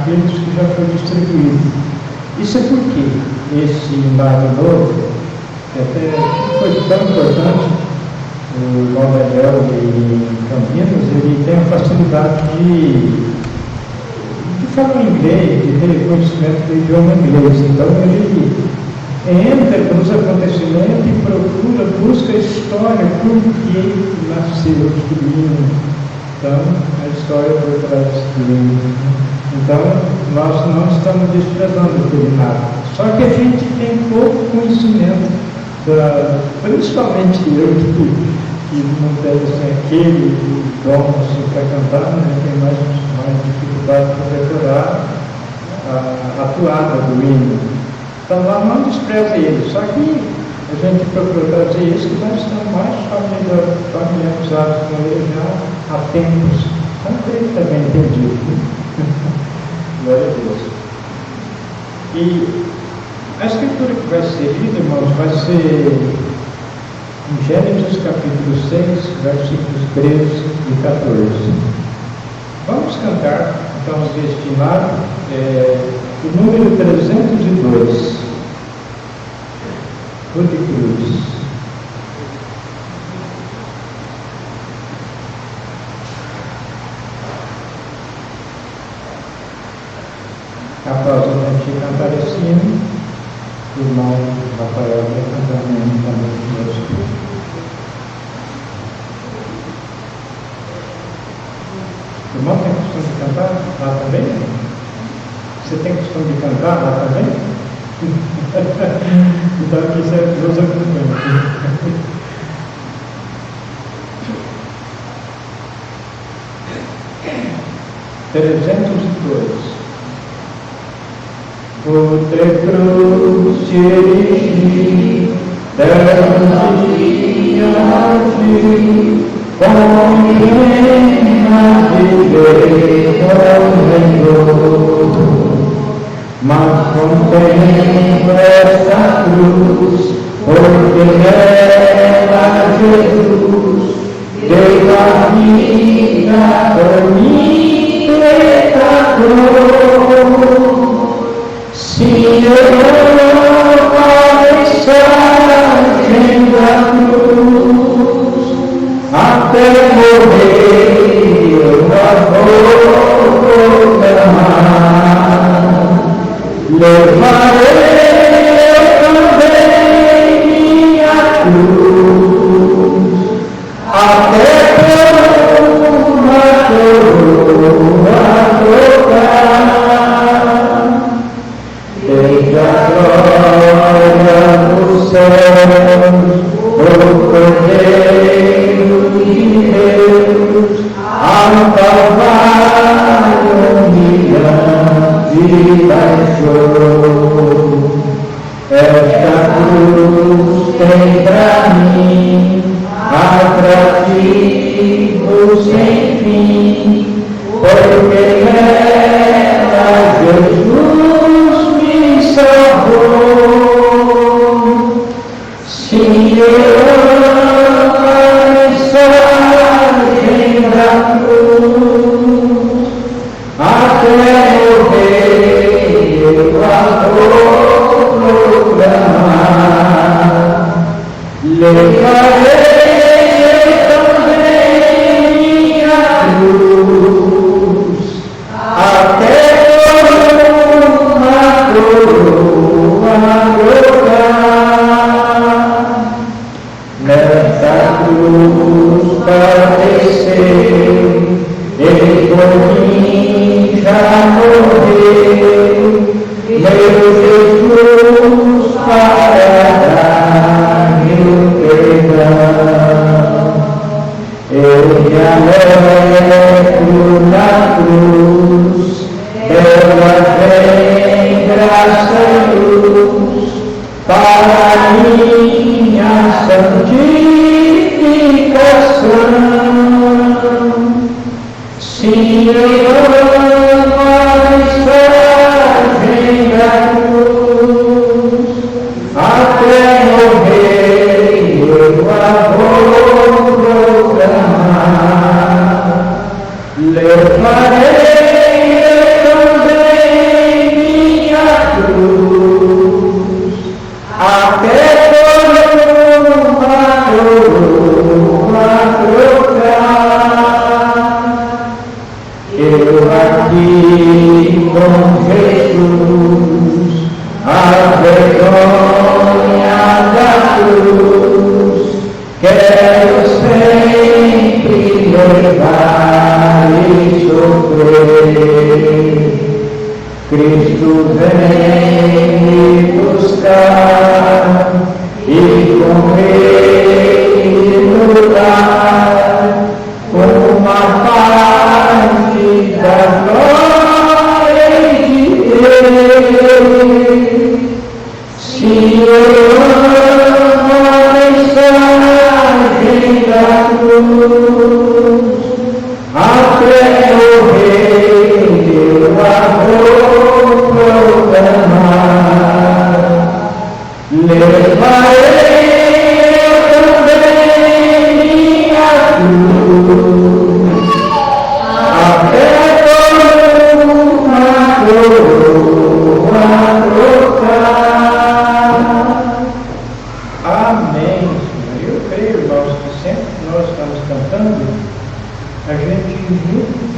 aqueles que já foi distribuído. Isso é porque esse lado novo, que até foi tão importante, o Nova Daniel e Campinas, ele tem a facilidade de falar inglês, de ter conhecimento do idioma inglês. Então ele entra nos acontecimentos e procura, busca a história, por que nasceu este livro. Então, a história por trás do livro. Então, nós não estamos desprezando aquele nada. Só que a gente tem pouco conhecimento, principalmente eu, que não tem assim, aquele dom assim, para cantar, né? Tem mais dificuldade para decorar a toada do hino. Então, lá não despreza ele, só que a gente procura trazer isso, que nós estamos mais familiarizados com ele já há tempos. Então, ele também entendido. Glória a Deus. E a escritura que vai ser lida, irmãos, vai ser em Gênesis capítulo 6, versículos 13 e 14. Vamos cantar, então, destinado o número 302. Rude Cruz. Após a gente cantar esse hino, o irmão Rafael vai cantar um hino também conosco. O irmão tem costume de cantar lá também? Você tem costume de cantar lá também? Então aqui você nos acompanha. 302. Outra cruz te erigi, dando-te com pena viver Senhor. Mas contemplo esta cruz, porque nela Jesus deu a vida por mim, pecador. Se eu a mensagem da cruz, até morrer eu a vou proclamar. Levarei também minha cruz, até por uma coroa trocar. Desde a glória dos céus, o Cordeiro de Deus, ao Calvário humilhante baixou. Esta cruz tem pra mim atrativo sem fim, porque nela Jesus me salvou. Se eu amo a mensagem da cruz, até morrer eu a vou proclamar. Levarei também minha cruz, até por uma coroa trocar. Nesta cruz padeceu, ele por mim já morreu, meu Jesus para dar-me o perdão. Eu me alegro na cruz, ela vem graça e luz para minha santificação. Se eu amo a mensagem da cruz, até morrer eu a vou proclamar. aqui com Jesus, a vergonha da cruz, quero sempre levar e sofrer. Cristo vem me buscar e com Ele mudar uma parte da glória de Deus. Se eu amo a mensagem da cruz, até morrer eu a vou proclamar. Levarei eu também minha cruz, até por uma coroa trocar. Amém, Senhor. Eu creio, irmãos, que sempre que nós estamos cantando, a gente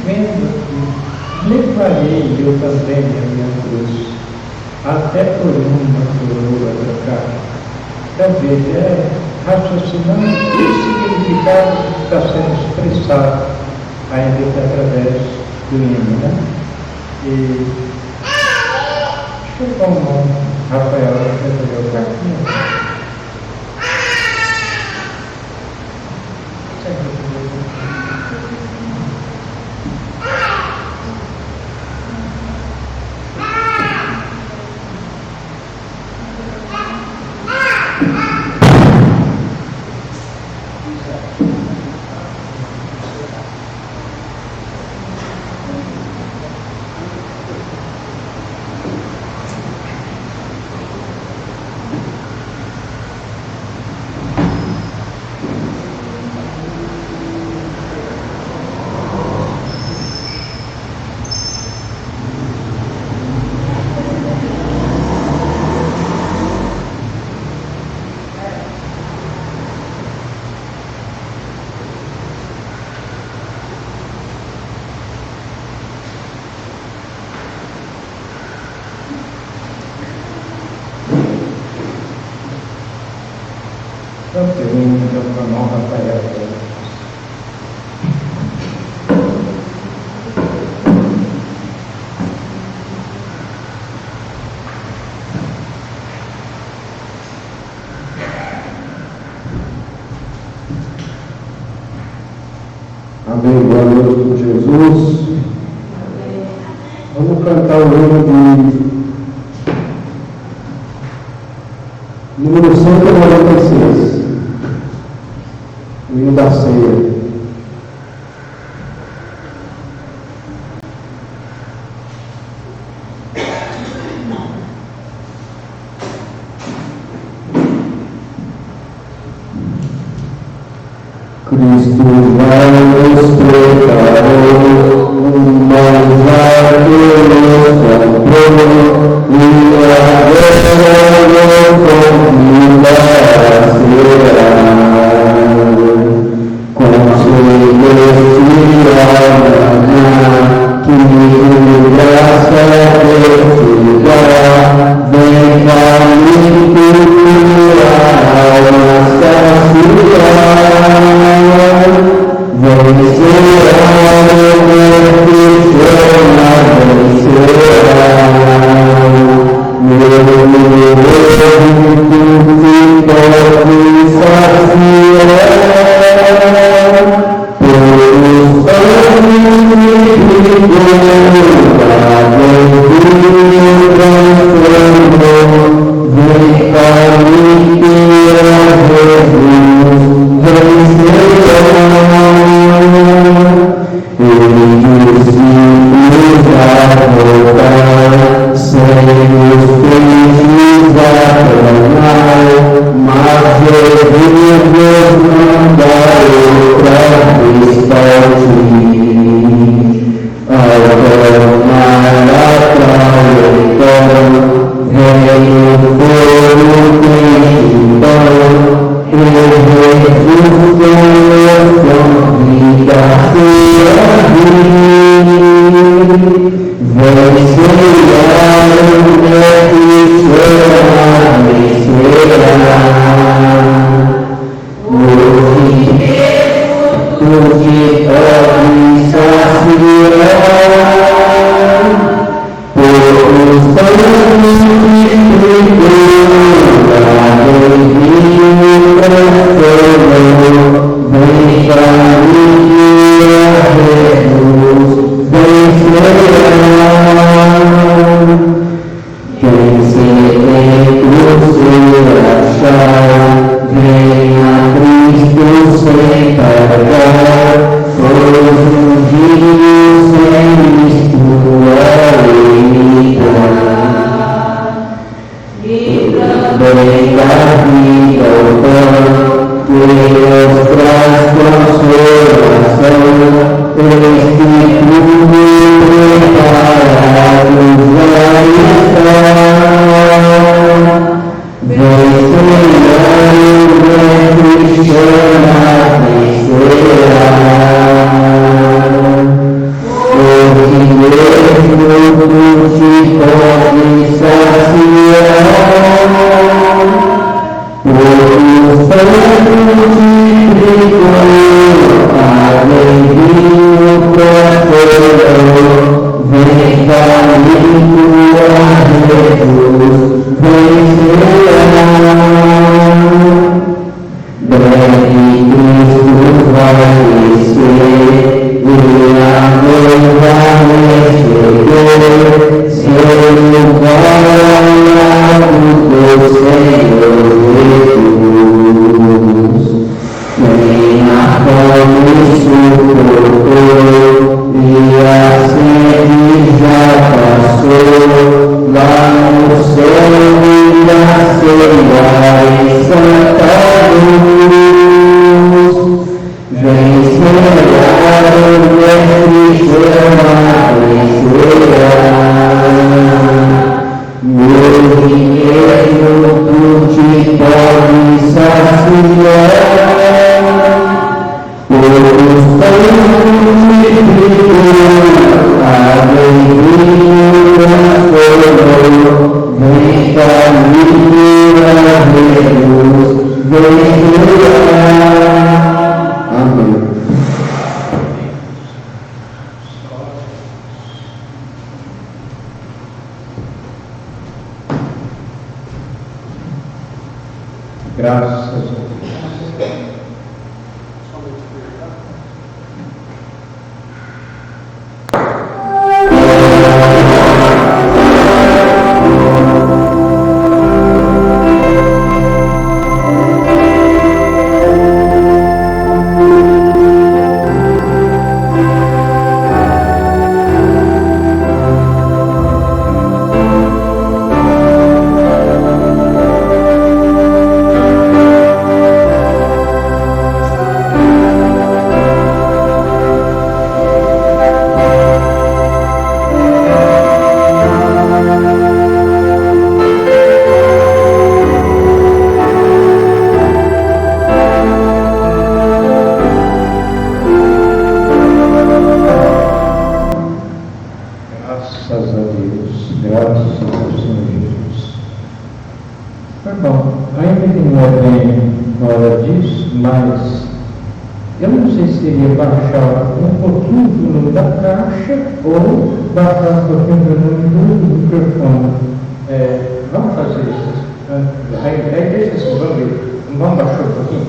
vendo aqui, levarei eu também a minha cruz, até por uma coroa trocar. Talvez raciocinando o significado que está sendo expressado ainda que através do hino, né? E chegou o nome, Rafael, vai fazer o cartinho. Então, termino com o irmão Rafael. Amém. Boa noite com Jesus. Vamos cantar o hino de número 196. O hino da ceia. Cristo vai nos preparou, um manjar que nos comprou, e agora nos convida a cear. Com a Graças a Deus. Eu não sei se seria baixar um pouquinho do número da caixa ou baixar um pouquinho do número do microfone. Vamos fazer isso. A igreja é assim, vamos ver. Vamos baixar um pouquinho?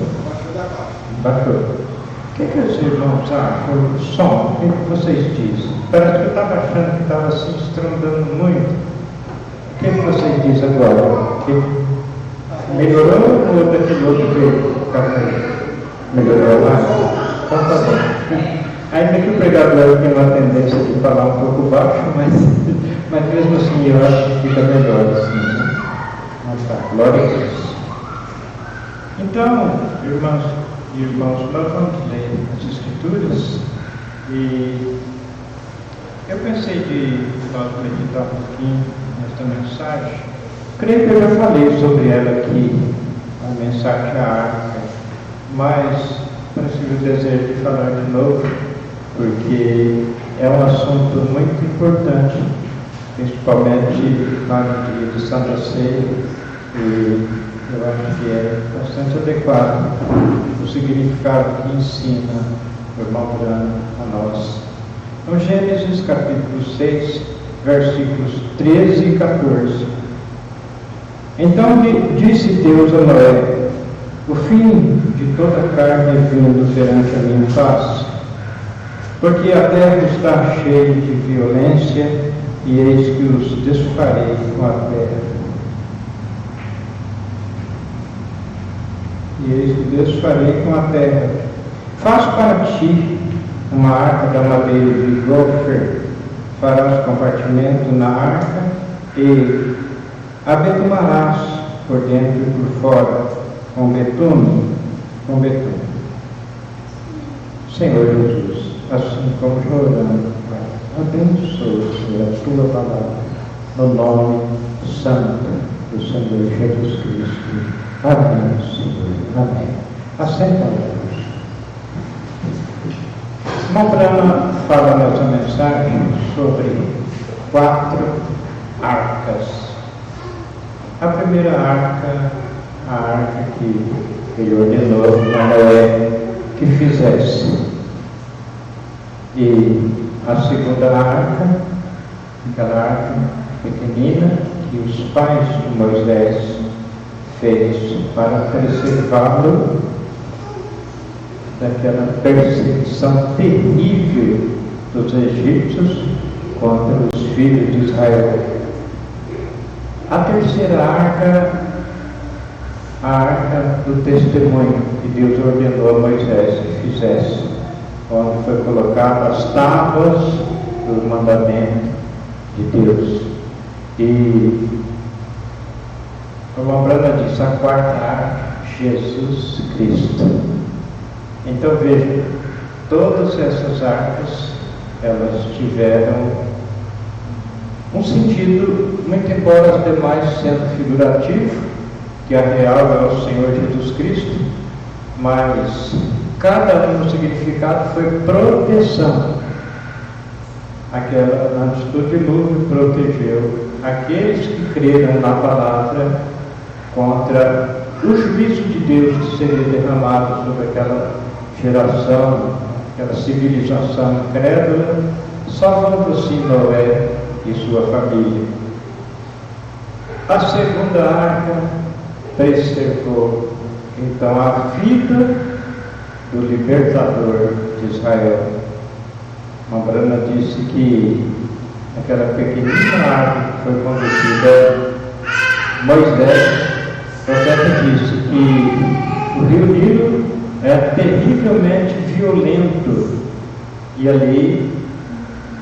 Baixou. O que os irmãos acham do som? O que vocês dizem? Parece que eu estava achando que estava se estrondando muito. O que vocês dizem agora? Melhorou ou daquele outro veio? Melhorou lá? Então tá bom. Ainda que o pregador tem uma tendência de falar um pouco baixo, mas mesmo assim eu acho que fica melhor assim, né? Mas tá, glória a Deus. Então, irmãos e irmãos, nós vamos ler as Escrituras e eu pensei de nós meditar um pouquinho nesta mensagem. Creio que eu já falei sobre ela aqui, a mensagem da arca, mas tive o desejo de falar de novo, porque é um assunto muito importante, principalmente lá no dia de Santa Ceia, e eu acho que é bastante adequado o significado que ensina o irmão Brano a nós. Então, Gênesis capítulo 6, versículos 13 e 14. Então disse Deus a Noé: o fim de toda a carne é vindo perante a minha face, porque a terra está cheia de violência, e eis que os desfarei com a terra. E eis que desfarei com a terra. Faço para ti uma arca da madeira de gofer, farás compartimento na arca e a betumarás por dentro e por fora, com betume. Senhor Jesus, assim como oramos, abençoa, Senhor, a tua palavra, no nome santo do Senhor Jesus Cristo. Amém, Senhor. Amém. Assenta-nos. Irmão Brana fala nessa mensagem sobre 4 arcas. A primeira arca, a arca que ele ordenou a Noé que fizesse. E a segunda arca, aquela arca pequenina, que os pais de Moisés fez para preservá-lo daquela perseguição terrível dos egípcios contra os filhos de Israel. A terceira arca, a arca do testemunho, que Deus ordenou a Moisés que fizesse, onde foi colocado as tábuas do mandamento de Deus. E, como a Brana disse, a quarta arca, Jesus Cristo. Então veja, todas essas arcas, elas tiveram um sentido, muito embora as demais sendo figurativo, que a real é o Senhor Jesus Cristo, mas cada um no significado foi proteção. Aquela, antes do dilúvio, protegeu aqueles que creram na palavra contra o juízo de Deus que seria derramado sobre aquela geração, aquela civilização incrédula, salvando assim Noé e sua família. A segunda arca preservou então a vida do libertador de Israel. Brana disse que aquela pequenina arca que foi conduzida Moisés, o profeta disse que o rio Nilo é terrivelmente violento e ali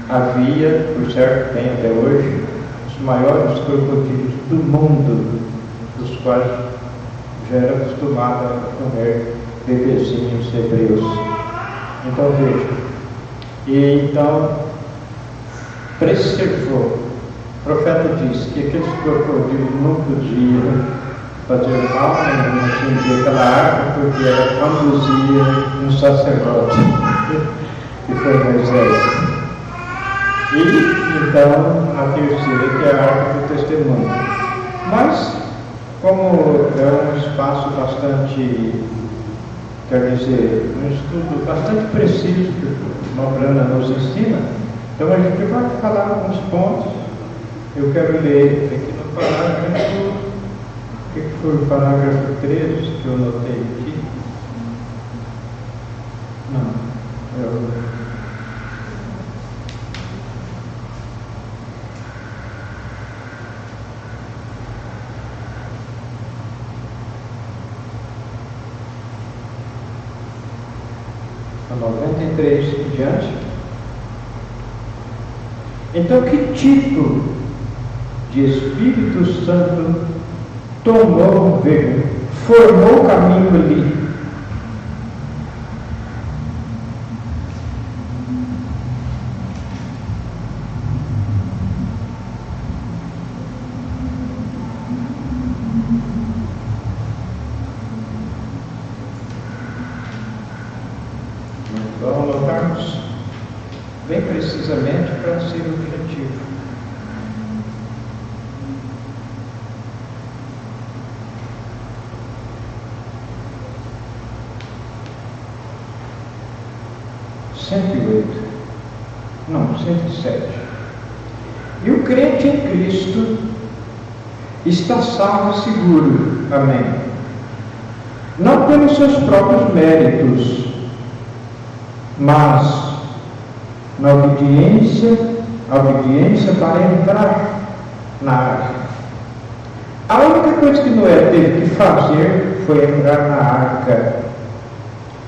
havia, por certo tem até hoje, os maiores crocodilos do mundo, dos quais já era acostumado a comer bebezinhos hebreus. Então veja, e então preservou. O profeta disse que aqueles crocodilos não podiam fazer mal nenhum, atingir aquela arca, porque ela conduzia um sacerdote, que foi Moisés. E então a terceira, que é a arca do testemunho. Mas, como é um espaço bastante, quer dizer, um estudo bastante preciso que a Brana nos ensina, então a gente vai falar alguns pontos. Eu quero ler aqui no parágrafo, o que foi o parágrafo 13 que eu anotei aqui? Não, eu... A 93 em diante. Então, que tipo de Espírito Santo tomou, formou o caminho ali? Vamos anotarmos bem precisamente para ser objetivo. Não, 107. E o crente em Cristo está salvo e seguro. Amém. Não pelos seus próprios méritos, mas na obediência para entrar na arca. A única coisa que Noé teve que fazer foi entrar na arca.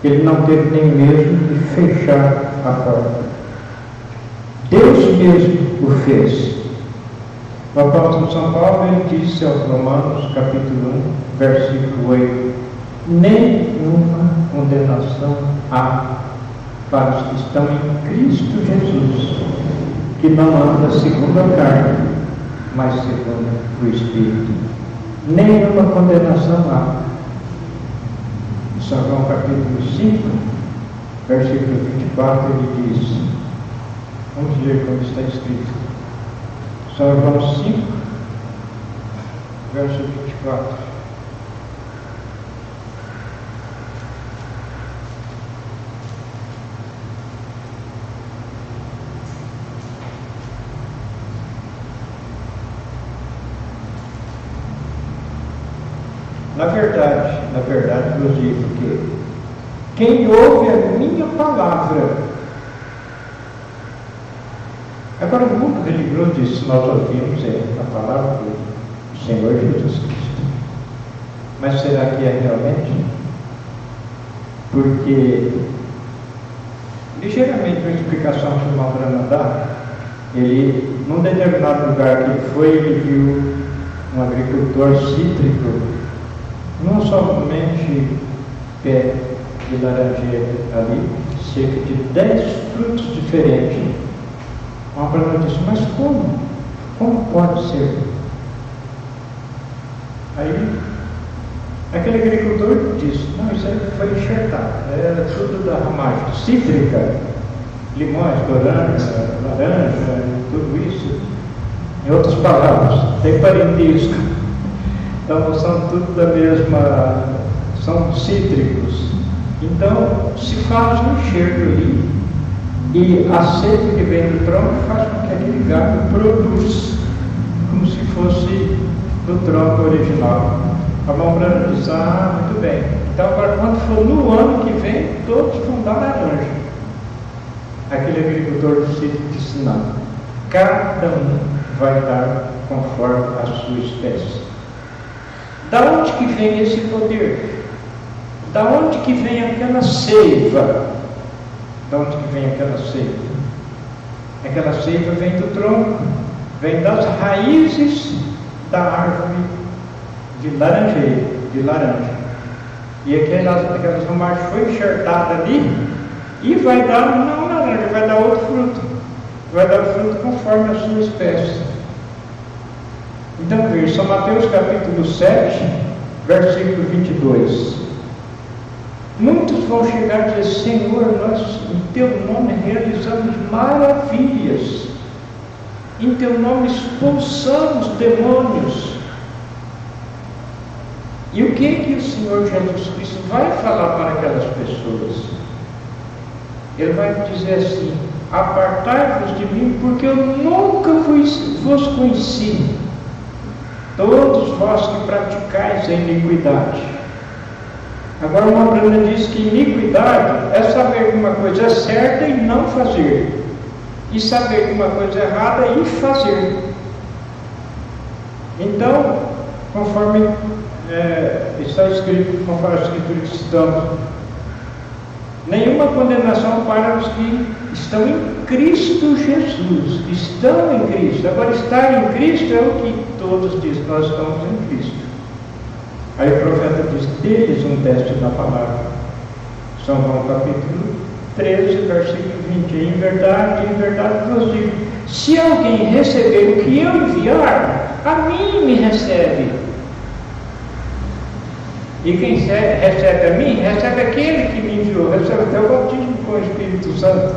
Ele não teve nem mesmo que fechar a porta. Deus mesmo o fez. O apóstolo São Paulo, ele disse aos Romanos, capítulo 1, versículo 8, nenhuma condenação há para os que estão em Cristo Jesus, que não anda segundo a carne, mas segundo o Espírito. Nenhuma condenação há. Em São João capítulo 5, versículo 24, ele diz, vamos ler como está escrito: São João 5, verso 24. Na verdade vos digo que quem ouve a minha palavra. Agora, o mundo religioso diz: nós ouvimos a palavra do Senhor Jesus Cristo. Mas será que é realmente? Porque, ligeiramente, uma explicação que o irmão Brana dá, ele, num determinado lugar que ele foi, ele viu um agricultor cítrico, não somente pé de laranjeira ali, cerca de 10 frutos diferentes. Uma Brana disse: mas como? Como pode ser? Aí, aquele agricultor disse: não, isso aí foi enxertado, era tudo da ramagem cítrica, limões, laranja, tudo isso. Em outras palavras, tem parentesco. Então, são tudo da mesma, são cítricos. Então, se faz um enxerto ali, e a seiva que vem do tronco faz com que aquele galho produza, como se fosse do tronco original. A mão branca diz: ah, muito bem. Então, agora, quando for no ano que vem, todos vão dar laranja. Aquele agricultor do sítio disse: não, cada um vai dar conforme a sua espécie. Da onde que vem esse poder? Da onde que vem aquela seiva? Da onde que vem aquela seiva? Aquela seiva vem do tronco, vem das raízes da árvore de laranjeira, de laranja. E aquelas ramagens foi enxertada ali e vai dar, não laranja, vai dar outro fruto. Vai dar fruto conforme a sua espécie. Então veja, São Mateus capítulo 7, versículo 22. Muitos vão chegar e dizer: Senhor, nós em Teu nome realizamos maravilhas, em Teu nome expulsamos demônios. E o que o Senhor Jesus Cristo vai falar para aquelas pessoas? Ele vai dizer assim: apartai-vos de mim, porque eu nunca vos conheci, todos vós que praticais a iniquidade. Agora, uma Brana diz que iniquidade é saber que uma coisa é certa e não fazer, e saber que uma coisa é errada e fazer. Então, conforme está escrito, conforme a escritura que citamos, nenhuma condenação para os que estão em Cristo Jesus. Estão em Cristo. Agora, estar em Cristo é o que todos dizem: nós estamos em Cristo. Aí o profeta diz: deles um teste na palavra. São João capítulo 13, versículo 20. Em verdade vos digo: se alguém receber o que eu enviar, a mim me recebe. E quem recebe a mim, recebe aquele que me enviou, recebe até o batismo com o Espírito Santo.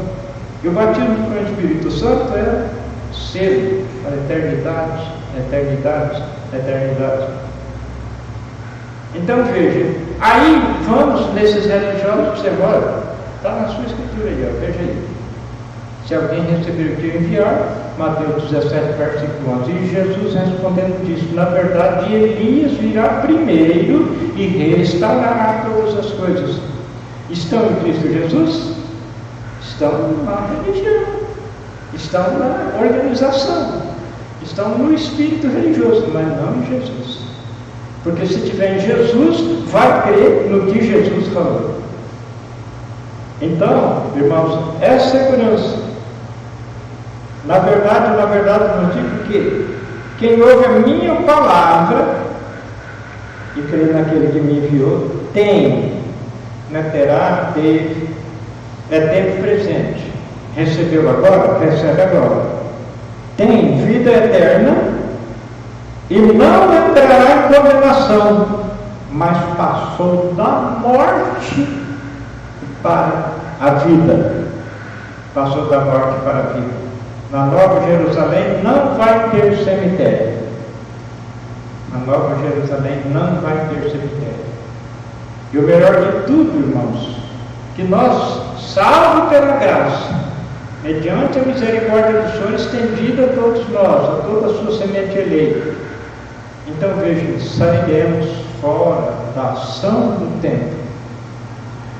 E o batismo com o Espírito Santo é selo para eternidade, eternidade, eternidade. Então veja, aí vamos nesses religiosos que você mora, está na sua escritura aí, ó, veja aí. Se alguém receber o que eu enviar, Mateus 17, versículo 11. E Jesus respondendo disse: na verdade, Elias virá primeiro e restaurará todas as coisas. Estão em Cristo Jesus? Estão na religião, estão na organização, estão no espírito religioso, mas não em Jesus. Porque se tiver em Jesus, vai crer no que Jesus falou. Então, irmãos, é segurança. Na verdade, eu digo que quem ouve a minha palavra e crê naquele que me enviou, tem, não terá, teve, é tempo presente. Recebeu agora, recebe agora. Tem vida eterna e não entrará em condenação, mas passou da morte para a vida. Passou da morte para a vida. Na Nova Jerusalém não vai ter cemitério. Na Nova Jerusalém não vai ter cemitério. E o melhor de tudo, irmãos, que nós, salvo pela graça, mediante a misericórdia do Senhor estendida a todos nós, a toda a sua semente eleita, então vejam, sairemos fora da ação do tempo.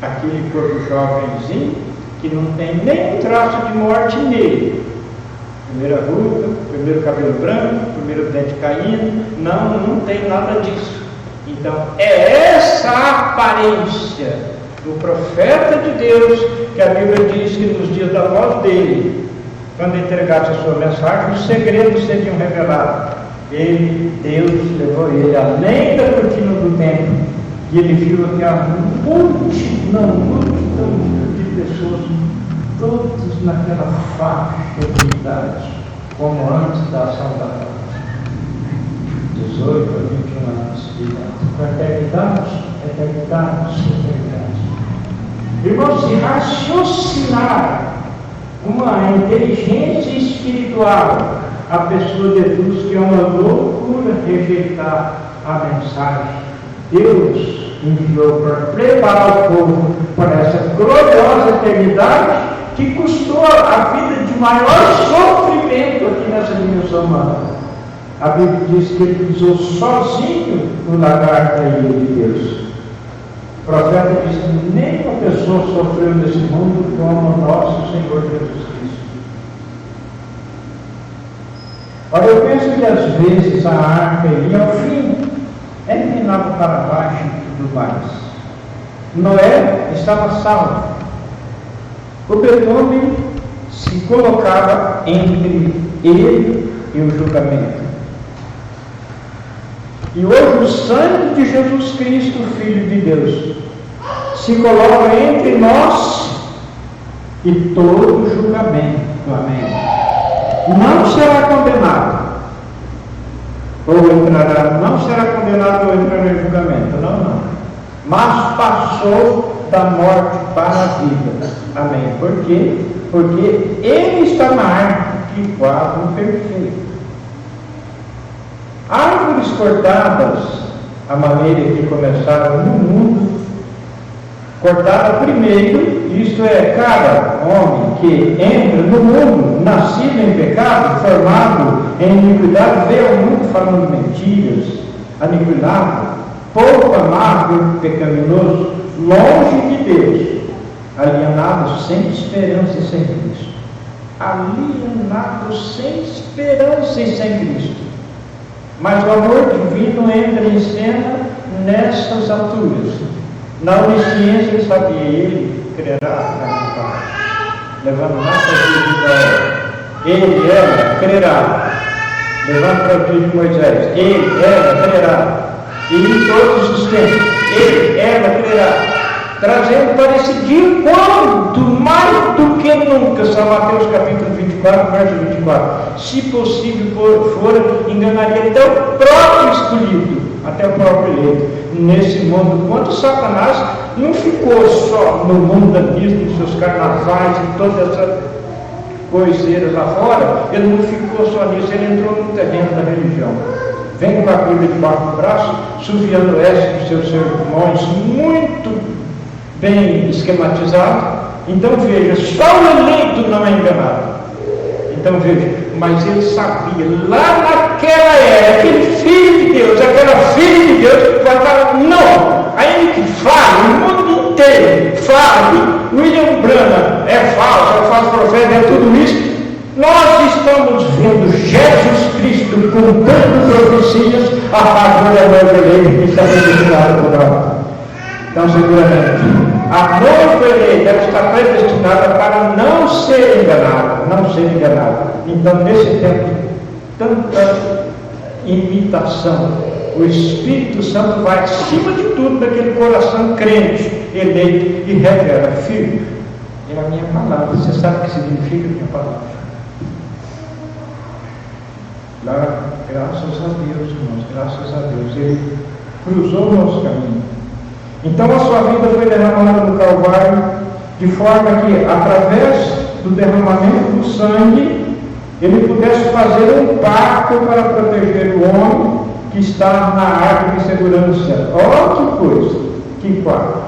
Aquele corpo jovenzinho que não tem nem um traço de morte nele. Primeira ruga, primeiro cabelo branco, primeiro dente caindo, não tem nada disso. Então, é essa aparência do profeta de Deus que a Bíblia diz que nos dias da voz dele, quando entregasse a sua mensagem, os segredos seriam revelados. Deus levou ele além da cortina do templo e ele viu aquela multidão de pessoas, todos naquela faixa de idade, como antes da ação da graça. 18 a 21 anos de idade. Eternidade. Irmãos, se raciocinar uma inteligência espiritual, a pessoa deduz que é uma loucura rejeitar a mensagem. Deus enviou para preparar o povo para essa gloriosa eternidade que custou a vida de maior sofrimento aqui nessa dimensão humana. A Bíblia diz que ele pisou sozinho no lagar da ilha de Deus. O profeta diz que nenhuma pessoa sofreu nesse mundo como nosso Senhor Jesus Cristo. Ora, eu penso que às vezes a arca ia ao fim, empinava para baixo e tudo mais. Noé estava salvo. O betume se colocava entre ele e o julgamento. E hoje o sangue de Jesus Cristo, Filho de Deus, se coloca entre nós e todo o julgamento. Amém. Não será condenado, ou entrará, não será condenado ou entrará em julgamento, não. Mas passou da morte para a vida. Amém. Por quê? Porque ele está na árvore, quadro perfeito. Árvores cortadas, a maneira que começaram no mundo, cortada primeiro, isto é, cada homem que entra no mundo, nascido em pecado, formado em iniquidade, veio ao mundo falando mentiras, aniquilado, pouco amável, pecaminoso, longe de Deus, alienado, sem esperança e sem Cristo. Alienado, sem esperança e sem Cristo. Mas o amor divino entra em cena nessas alturas. Na onisciência ele sabia, ele crerá na minha palavra. Levando nossa vida, ele, ela, crerá. Levando para o dia de Moisés, ele, ela, crerá. E em todos os tempos, ele, ela, crerá. Trazendo para esse dia, quanto mais do que nunca, São Mateus capítulo 24, verso 24, se possível for, enganaria até o próprio escolhido, até o próprio eleito, nesse mundo. Quanto Satanás não ficou só no mundanismo, nos seus carnavais e todas essas coiseiras lá fora, ele não ficou só nisso, ele entrou no terreno da religião. Vem com a Bíblia debaixo do braço, suviando essa dos seus sermões, muito bem esquematizado. Então veja, só o eleito não é enganado. Então veja, mas ele sabia, lá naquela era, aquele filho de Deus, aquela filha de Deus, vai falar, não, ainda que fale, o mundo inteiro fala, William Branham é falso profeta, é tudo isso. Nós estamos vendo Jesus Cristo cumprindo profecias a favor da noiva eleita que está predestinada por nós. Então, seguramente, a noiva eleita está predestinada para não ser enganada, Então, nesse tempo de tanta imitação, o Espírito Santo vai acima de tudo daquele coração crente, eleito, e revela, filho, é a minha palavra. Você sabe o que significa a minha palavra? Lá, graças a Deus, irmãos, graças a Deus, ele cruzou o nosso caminho. Então a sua vida foi derramada no Calvário, de forma que, através do derramamento do sangue, ele pudesse fazer um pacto para proteger o homem que está na arca de segurança. Olha que coisa, que quadro.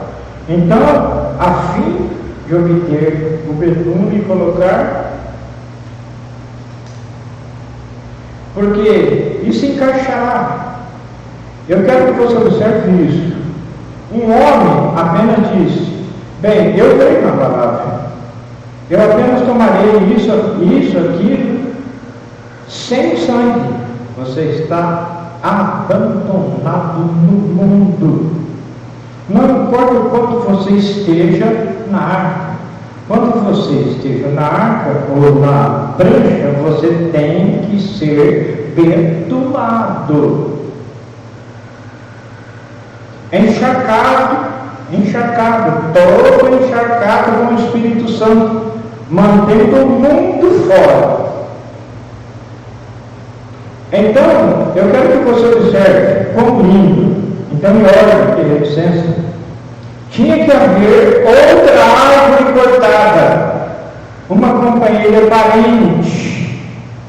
Então, a fim de obter o betume e colocar, porque isso encaixará. Eu quero que você observe isso. Um homem apenas disse: bem, eu creio na palavra, eu apenas tomarei isso, aquilo, sem sangue. Você está abandonado no mundo. Não importa o quanto você esteja na arca. Quando você esteja na arca ou na prancha, você tem que ser betumado, encharcado, todo encharcado com o Espírito Santo, mantendo o mundo fora. Então, eu quero que você observe como lindo. Então, me olha, que licença. Tinha que haver outra árvore cortada, uma companheira parente,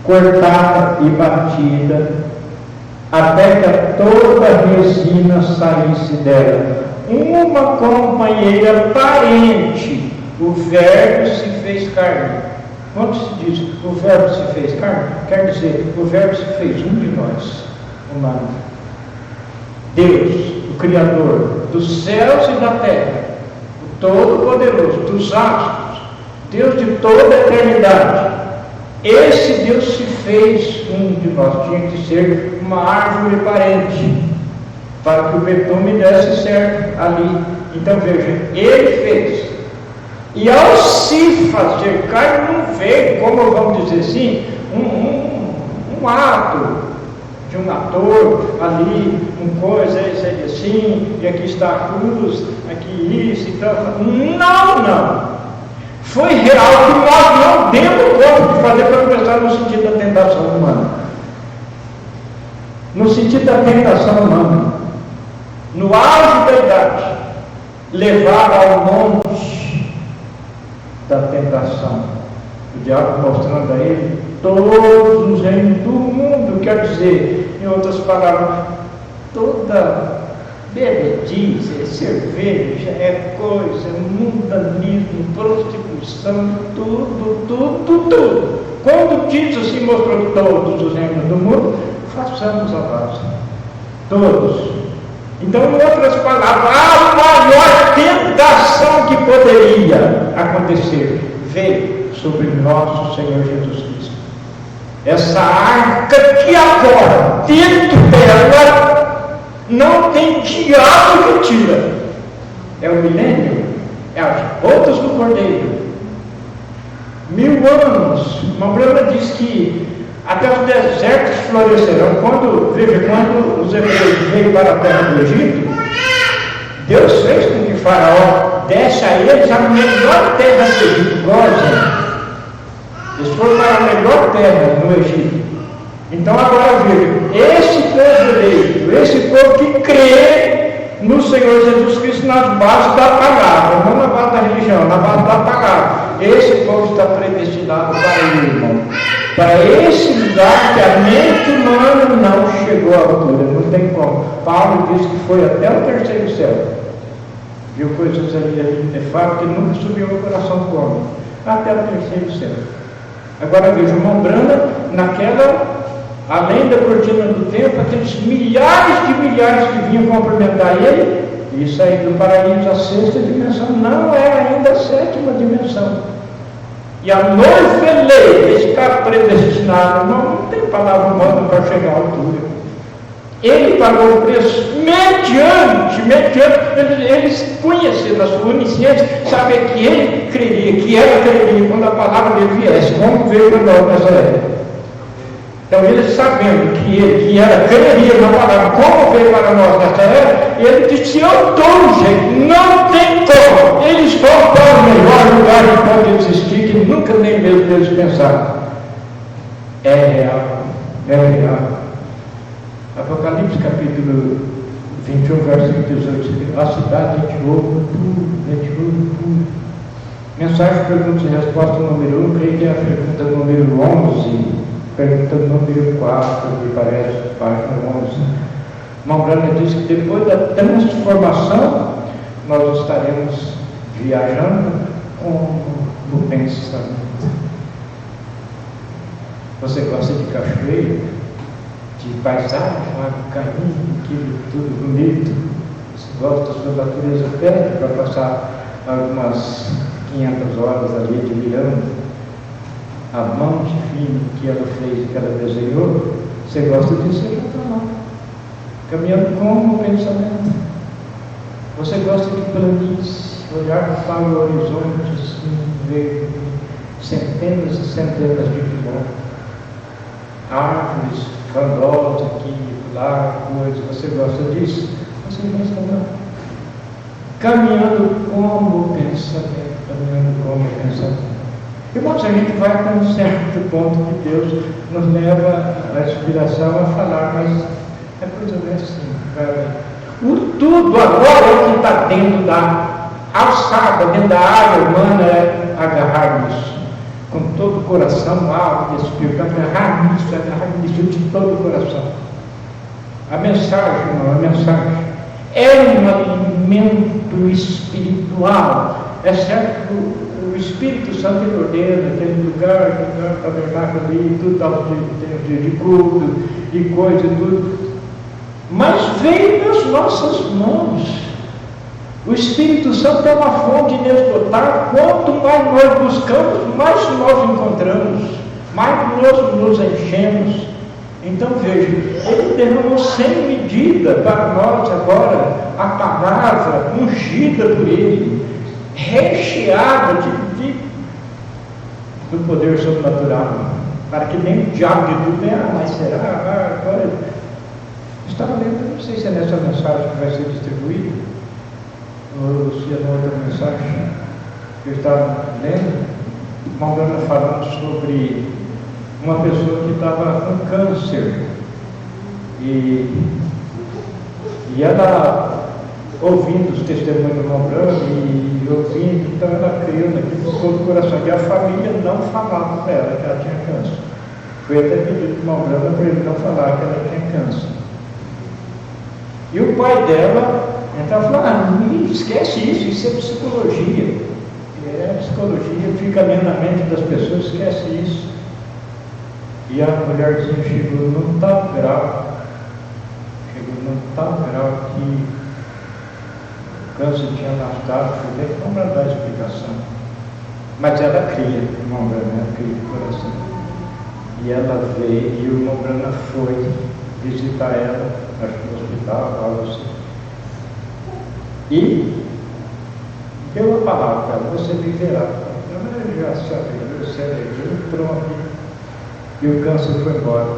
cortada e batida, até que toda a resina saísse dela. Uma companheira parente. O Verbo se fez carne. Quando se diz o Verbo se fez carne, quer dizer, o Verbo se fez um de nós, humano. Deus, o Criador dos céus e da terra, o Todo-Poderoso, dos astros, Deus de toda a eternidade. Esse Deus se fez um de nós. Tinha que ser uma árvore parente, para que o betume desse certo ali. Então veja, ele fez. E ao se fazer carne, não veio, como vamos dizer assim, um ato de um ator ali, coisa, isso aí assim, e aqui está a cruz, aqui isso e tal. Não. Foi real que nós não demos conta de fazer para pensar no sentido da tentação humana. No sentido da tentação humana. No auge da idade, levado ao monte da tentação, o diabo mostrando a ele todos os reinos do mundo, quer dizer, em outras palavras, toda bebedice, cerveja, é coisa, mundanismo, prostituição, tudo. Quando diz assim, mostrou todos os reinos do mundo, façamos a base, todos. Então, em outras palavras, a maior tentação que poderia acontecer veio sobre nosso Senhor Jesus Cristo. Essa arca que agora, dentro dela, não tem diabo que tira. É o milênio, é as botas do Cordeiro. 1000 anos. Mambrana diz que até os desertos florescerão. Quando os hebreus veio para a terra do Egito, Deus fez com que Faraó desse a eles a melhor terra do Egito, Gósen. Eles foram para a melhor terra no Egito. Então agora veja, esse povo eleito, esse povo que crê no Senhor Jesus Cristo nas bases da palavra, não na base da religião, na base da palavra, esse povo está predestinado para ele, irmão. Para esse lugar que a mente humana não chegou à altura, não tem como. Paulo disse que foi até o terceiro céu. Viu coisas ali de fato que nunca subiu ao coração do homem. Até o terceiro céu. Agora veja, uma Branda, além da cortina do tempo, aqueles milhares de milhares que vinham cumprimentar ele, e sair do paraíso à sexta dimensão, não é ainda a sétima dimensão. E a noiva eleita está predestinada, não tem palavra humana para chegar à altura. Ele pagou o preço mediante, eles conhecendo a sua onisciência, saber que ele creria, que ela creria quando a palavra dele viesse, como veio para nós nessa época. Então eles sabendo que ela creria na palavra, como veio para nós nessa época, ele disse: eu dou um jeito, não tem como, eles vão para o melhor lugar enquanto existir, que nunca nem mesmo eles pensaram. É real. Apocalipse capítulo 21, versículo 18, a cidade de ouro puro, Mensagem, pergunta e resposta número 1, creio que é a pergunta número 11, pergunta número 4, me parece, página 11. Mambrana diz que depois da transformação, nós estaremos viajando como pensamento. Você gosta de cachoeira, de paisagem, caminho, aquilo tudo bonito? Você gosta da sua natureza pede para passar algumas 500 horas ali admirando a mão divina que ela fez, que ela desenhou? Você gosta disso? Você já está lá, caminhando como pensamento. Você gosta de planície, olhar para o horizonte, assim, ver centenas e centenas de quilômetros, árvores frondosas aqui, lá, coisas. Você gosta disso? Você gosta lá, caminhando como pensamento, caminhando como pensamento. Irmãos, a gente vai para um certo ponto que Deus nos leva a inspiração a falar, mas é coisa bem assim. O tudo agora é que está dentro da alçada, dentro da área humana, é agarrar nisso. Com todo o coração, alma e espírito, agarrar nisso de todo o coração. A mensagem, irmão, a mensagem é um alimento espiritual. É certo que o Espírito Santo ele ordena aquele lugar, tabernáculo ali, tudo tal de culto e coisa e tudo. Mas veio nas nossas mãos. O Espírito Santo é uma fonte inesgotável. Quanto mais nós buscamos, mais nós encontramos, mais nós nos enchemos. Então veja, ele derramou sem medida para nós agora a palavra ungida por ele, recheada do poder sobrenatural, para que nem o diabo de tudo, mas será? Agora, estava lendo, não sei se é nessa mensagem que vai ser distribuída, ou se é na outra mensagem que eu estava lendo, Mambrana falando sobre uma pessoa que estava com câncer, e ela ouvindo os testemunhos do Mambrana e ouvindo, então ela criou naquilo com todo o coração, e a família não falava para ela que ela tinha câncer. Foi até pedido para o Mambrana para ele não falar que ela tinha câncer. E o pai dela então falou, não esquece isso é psicologia. Psicologia, fica lendo na mente das pessoas, esquece isso. E a mulherzinha chegou num tal grau que o câncer tinha matado, foi bem como para dar explicação. Mas ela cria, irmão Brana, ela cria o coração. E ela veio, e o irmão Brana foi visitar ela, acho que no hospital, algo assim. E deu a palavra para ela, você viverá. Eu já sabia, você alegria, pronto. E o câncer foi embora.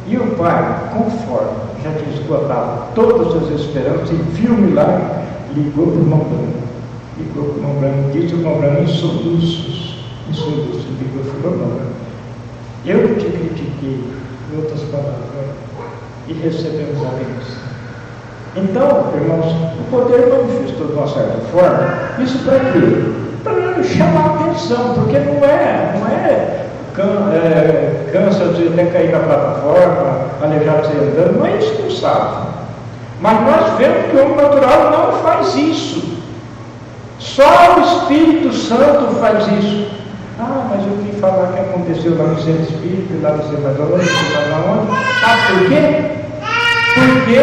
E o pai, conforme já tinha esgotado todas as esperanças e viu o milagre, ligou para o irmão Brana, disse o irmão Brana em soluços, ligou e falou, não, eu te critiquei, em outras palavras, e recebemos a bênção. Então, irmãos, o poder manifestou de uma certa forma, isso para quê? Para chamar a atenção, porque não é câncer de até cair na plataforma, aleijado de ser andando, não é isso que sabe. Mas nós vemos que o homem natural não faz isso. Só o Espírito Santo faz isso. Mas eu vim falar que aconteceu lá no Centro Espírita, lá no Centro por quê? Porque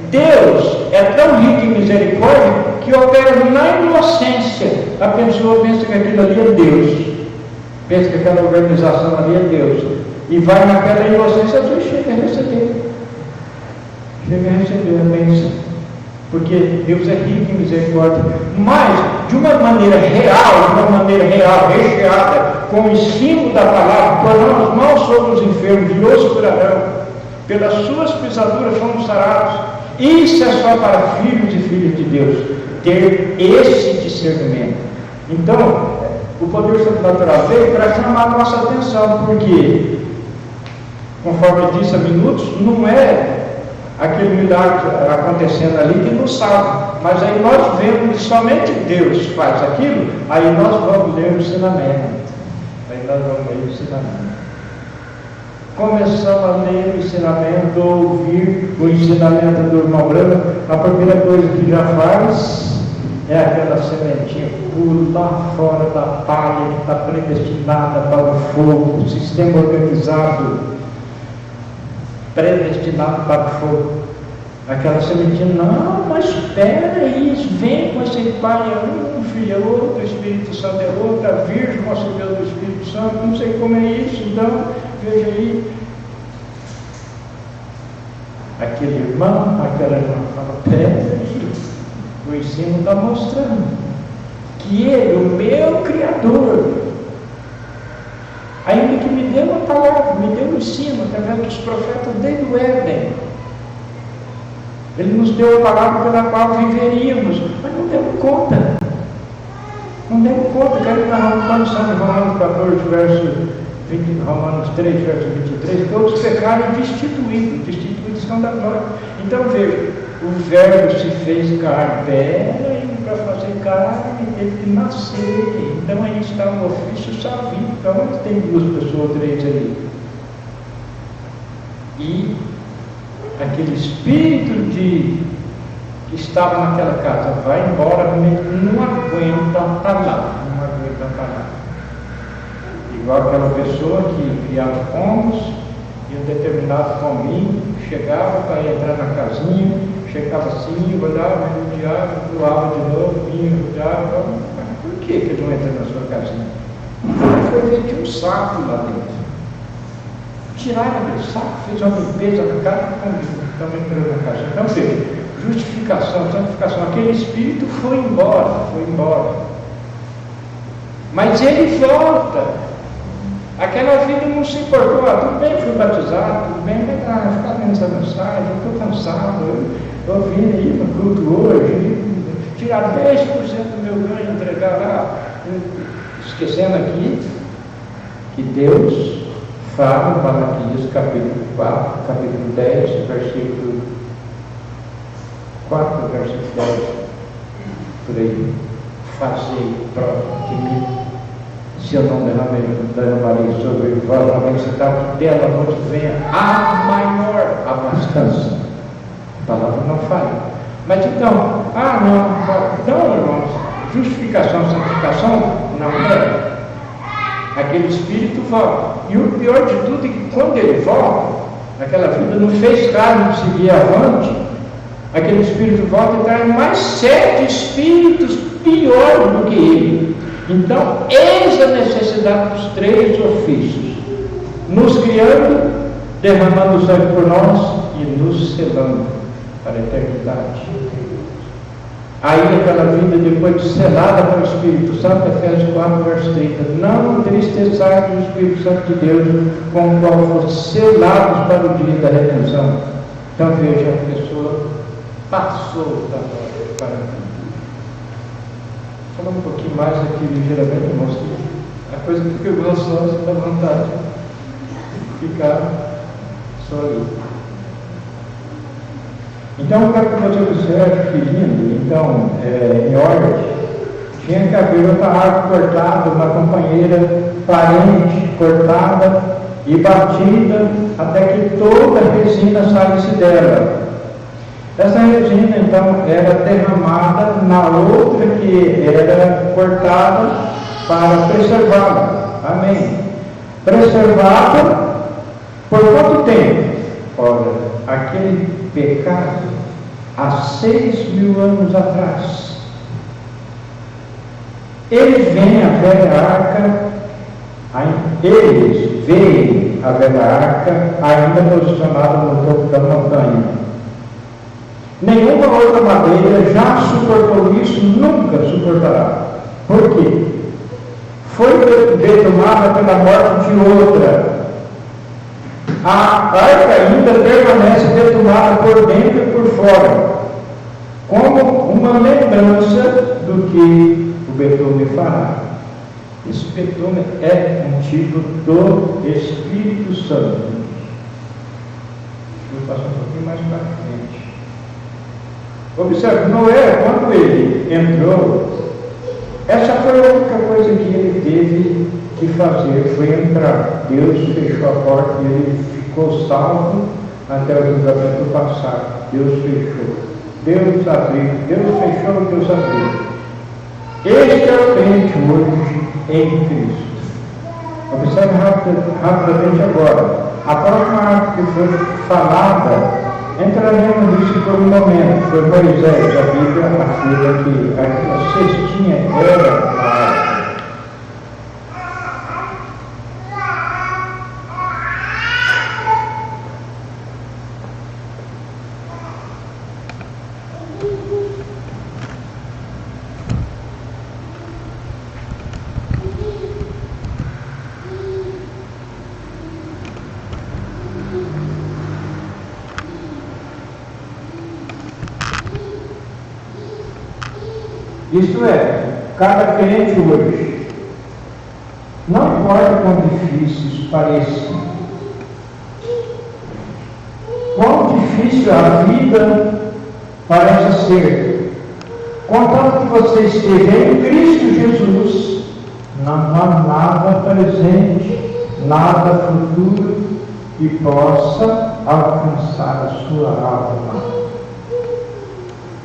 Deus é tão rico em misericórdia que opera na inocência. A pessoa pensa que aquilo ali é Deus, pensa que aquela organização ali é Deus, e vai naquela inocência e chega a receber a bênção, porque Deus é rico em misericórdia. Mas de uma maneira real, recheada, com o ensino da palavra, tornamos mãos sobre os enfermos e os curarão, pelas suas pisaduras fomos sarados. Isso é só para filhos e filhas de Deus, ter esse discernimento. Então, o poder sobrenatural veio para chamar a nossa atenção, porque, conforme eu disse há minutos, não é aquele milagre acontecendo ali que nos salva. Mas aí nós vemos que somente Deus faz aquilo, aí nós vamos ler o ensinamento. Aí nós vamos ler o ensinamento. Começamos a ler o ensinamento, ouvir o ensinamento do irmão Branco, a primeira coisa que já faz é aquela sementinha, pular fora da palha que está predestinada para o fogo, o sistema organizado, predestinado para o fogo. Aquela sementinha, não, mas espera aí, vem com esse pai é um, filho é outro, o Espírito Santo é outro, a Virgem concebeu do Espírito Santo, não sei como é isso, então, veja aí. Aquele irmão, aquela irmã fala, peraí, o ensino está mostrando que Ele, o meu Criador, ainda que me deu a palavra, me deu o ensino, através dos profetas desde o Éden, Ele nos deu a palavra pela qual viveríamos, mas não demos conta. Não demos conta. Quero que nós estamos em Romanos 14, verso 20, Romanos 3, verso 23, todos pecaram e destituídos são da glória. Então veja, o verbo se fez carne. Peraí, para fazer carne teve que nascer. Então aí está um ofício salvífico. Então onde tem 2 pessoas, 3 aí? E aquele espírito que estava naquela casa vai embora, não aguenta estar lá, não aguenta estar lá. Igual aquela pessoa que criava pombos, e um determinado pombinho chegava para entrar na casinha, chegava assim, olhava, rodeava, voava de novo, vinha, rodeava. Por que ele não entra na sua casinha? Foi ver que tinha um saco lá dentro. Tiraram aquele saco, fez uma limpeza na casa, também entrou na casa. Então, veja, justificação, santificação, aquele espírito foi embora. Mas ele volta. Aquela vida não se importou, tudo bem, fui batizado, tudo bem, mas ficar vendo essa mensagem, eu estou cansado, eu vim aí no culto hoje, tirar 10% do meu ganho, entregar lá, esquecendo aqui que Deus fala em Malaquias, capítulo 4, capítulo 10, versículo 4, versículo 10, por aí, fazei prova de mim, se eu não derramarei sobre vós a mansidão, que dela vos venha a maior abastança. A palavra não falha. Mas então, não, irmãos, justificação, santificação, não é. Aquele espírito volta. E o pior de tudo é que quando ele volta, aquela vida não fez carne de seguir avante, aquele espírito volta e traz mais 7 espíritos piores do que ele. Então, eis a necessidade dos 3 ofícios: nos criando, derramando o sangue por nós e nos selando para a eternidade. Aí aquela vida, depois de selada pelo Espírito Santo, Efésios 4, verso 30, não entristeçais o Espírito Santo de Deus, com o qual foram selados para o dia da redenção. Então veja, a pessoa passou da glória para a vida. Falando um pouquinho mais aqui ligeiramente, irmãos, que a coisa que pegou as nós dá vontade de ficar só ali. Então, eu quero que você observe que lindo. Então, em ordem, tinha que haver outra árvore cortada, uma companheira parente cortada e batida até que toda a resina saísse dela. Essa resina, então, era derramada na outra que era cortada para preservá-la. Amém. Preservada por quanto tempo? Ora, aquele pecado há 6.000 anos atrás. Eles veem a velha arca, ainda posicionada no topo da montanha. Nenhuma outra madeira já suportou isso, nunca suportará. Por quê? Foi detonada pela morte de outra. A arca ainda permanece detonada por dentro e por fora, como uma lembrança do que o betume fará. Esse betume é um tipo do Espírito Santo. Vou passar um pouquinho mais para frente. Observe, Noé, quando ele entrou, essa foi a única coisa que ele teve que fazer, foi entrar. Deus fechou a porta e ele ficou salvo até o julgamento passar. Deus fechou. Deus abriu. Deus fechou, Deus abriu. Este é o crente hoje em Cristo. Observe rapidamente agora. A próxima que foi falada, entraremos nisso por um momento. Foi Moisés, a Bíblia afirma que a cestinha era a arca. Isto é, cada crente hoje, não importa quão difícil isso pareça, quão difícil a vida parece ser, contanto que você esteja em Cristo Jesus, não há nada presente, nada futuro que possa alcançar a sua alma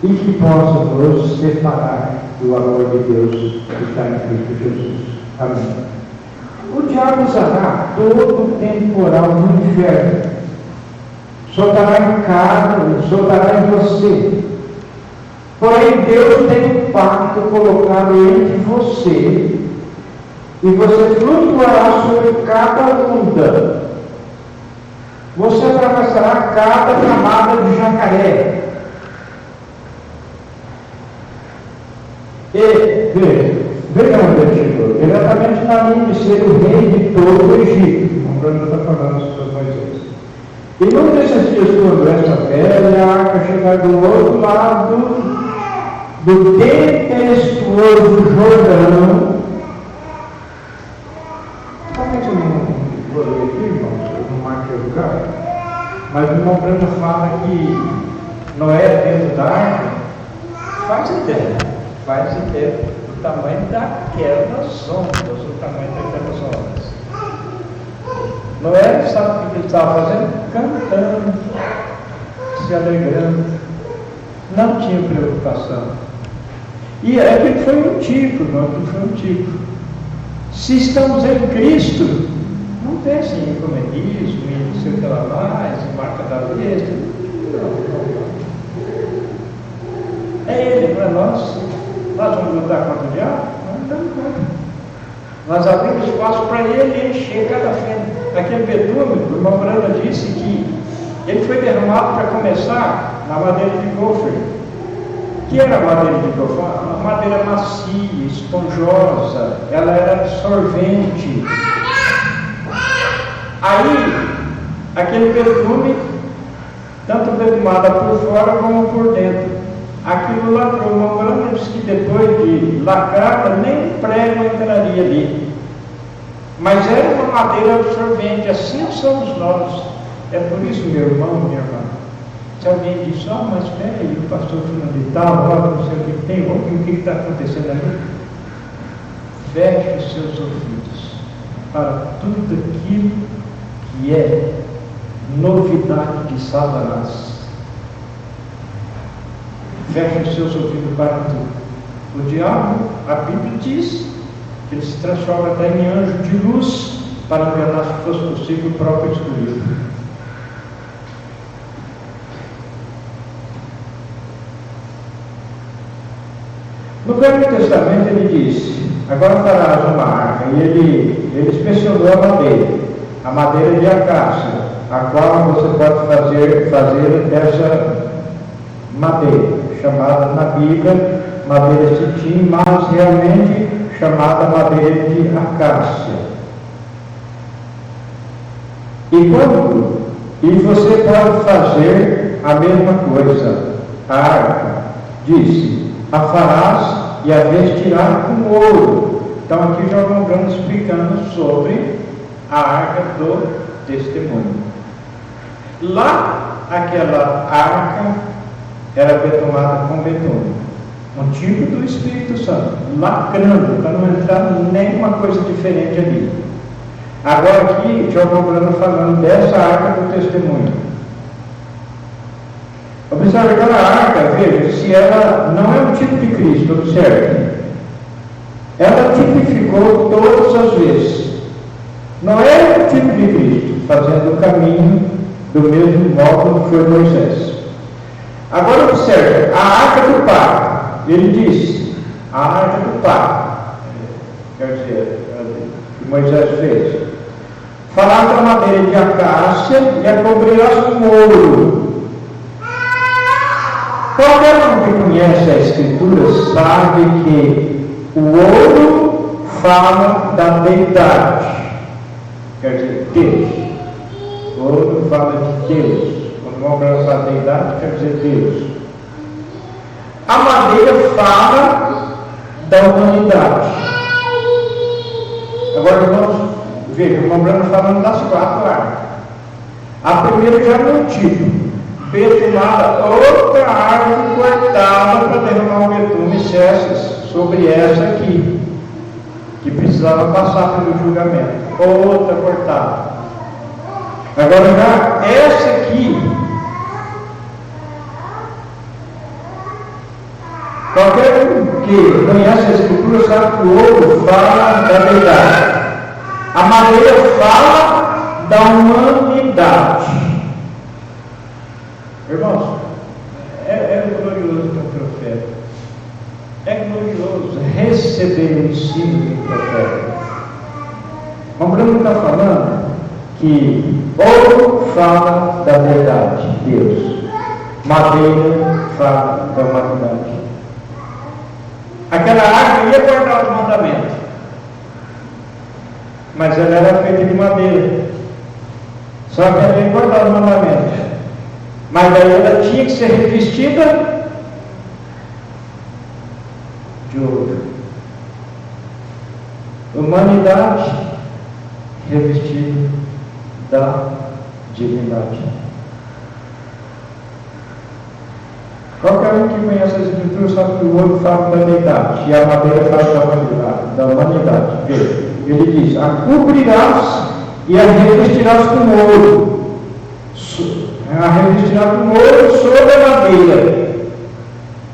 e que possa nos separar do amor de Deus que está em Cristo Jesus. Amém. O diabo usará todo o temporal do inferno, soltará em casa, soltará em você. Porém, Deus tem um pacto colocado entre você e você flutuará sobre cada onda. Você atravessará cada camada de jacaré. E veja onde ele chegou, diretamente na linha de ser o rei de todo o Egito, como o está falando sobre Moisés. E num desses dias, quando essa velha arca chegar do outro lado do tempestuoso Jordão, talvez eu não vou ler aqui, irmãos, eu não marquei o lugar, mas o irmão Brando fala que Noé dentro da arca, faz ideia do tamanho daquelas ondas, o tamanho daquelas ondas. Noé sabe o que ele estava fazendo? Cantando, se alegrando, não tinha preocupação. E aquilo foi um tipo, Se estamos em Cristo, não pense em ecumenismo, em não sei o que lá mais, em marca da besta. Não. É Ele para nós. Nós vamos lutar contra o diabo? Não estamos contra. Nós abrimos espaço para ele encher cada fenda. Aquele betume, o irmão Branda disse que ele foi derramado para começar na madeira de gofer. O que era a madeira de gofer? Uma madeira macia, esponjosa, ela era absorvente. Aí, aquele betume, tanto betumada por fora como por dentro. Aquilo lacrou. O irmão Branda disse que depois de lacrada, nem prego entraria ali. Mas era uma madeira absorvente, assim somos nós. É por isso, meu irmão, minha irmã, se alguém diz, mas espera aí, o pastor fulano de tal, não sei o que tem, o que está acontecendo ali? Feche os seus ouvidos para tudo aquilo que é novidade de Satanás. Feche os seus ouvidos para tudo. O diabo, a Bíblia diz que ele se transforma até em anjo de luz para enganar, se fosse possível, o próprio escolhido. No Velho Testamento ele disse, agora farás uma arca, e ele inspecionou a madeira de acácia, a qual você pode fazer dessa madeira, chamada na Bíblia madeira cetim, mas realmente chamada madeira de acácia. E você pode fazer a mesma coisa. A arca, disse, a farás e a vestirás com ouro. Então aqui já vamos explicando sobre a arca do testemunho. Lá, aquela arca era betumada com betume, um tipo do Espírito Santo, lacrando, para não entrar nenhuma coisa diferente ali. Agora aqui, João Brano falando dessa arca do testemunho. Observe aquela arca, veja, se ela não é um tipo de Cristo, observe. Ela tipificou todas as vezes. Não é um tipo de Cristo, fazendo o caminho do mesmo modo que foi Moisés. Agora observe, a arca do pacto. Ele disse, a arca do pacto, quer dizer, que Moisés fez. Falar da madeira de acácia e a cobrirás com ouro. Qualquer um que conhece a Escritura sabe que o ouro fala da deidade, quer dizer, Deus. O ouro fala de Deus. Quando vamos abraçar a deidade, quer dizer Deus. A madeira fala da humanidade. Agora vamos ver, o Romano falando das 4 arcas. A primeira já no título. Betumada, outra árvore cortada para derramar o betume cessas sobre essa aqui, que precisava passar pelo julgamento. Outra cortada. Agora já essa aqui, qualquer um que conhece a Escritura sabe que o ouro fala da verdade. A madeira fala da humanidade. Irmãos, é glorioso ter um profeta. É glorioso receber o ensino do profeta. O Bruno está falando que ouro fala da verdade, Deus. Madeira fala da humanidade. Aquela árvore ia guardar os mandamentos, mas ela era feita de madeira. Só que ela ia guardar os mandamentos. Mas daí ela tinha que ser revestida de ouro. Humanidade revestida da divindade. Qualquer um que conhece as Escrituras sabe que o ouro fala da deidade e a madeira fala da humanidade. Veja, ele diz: a cobrirás e a revestirás com ouro. A revestirá com ouro sobre a madeira.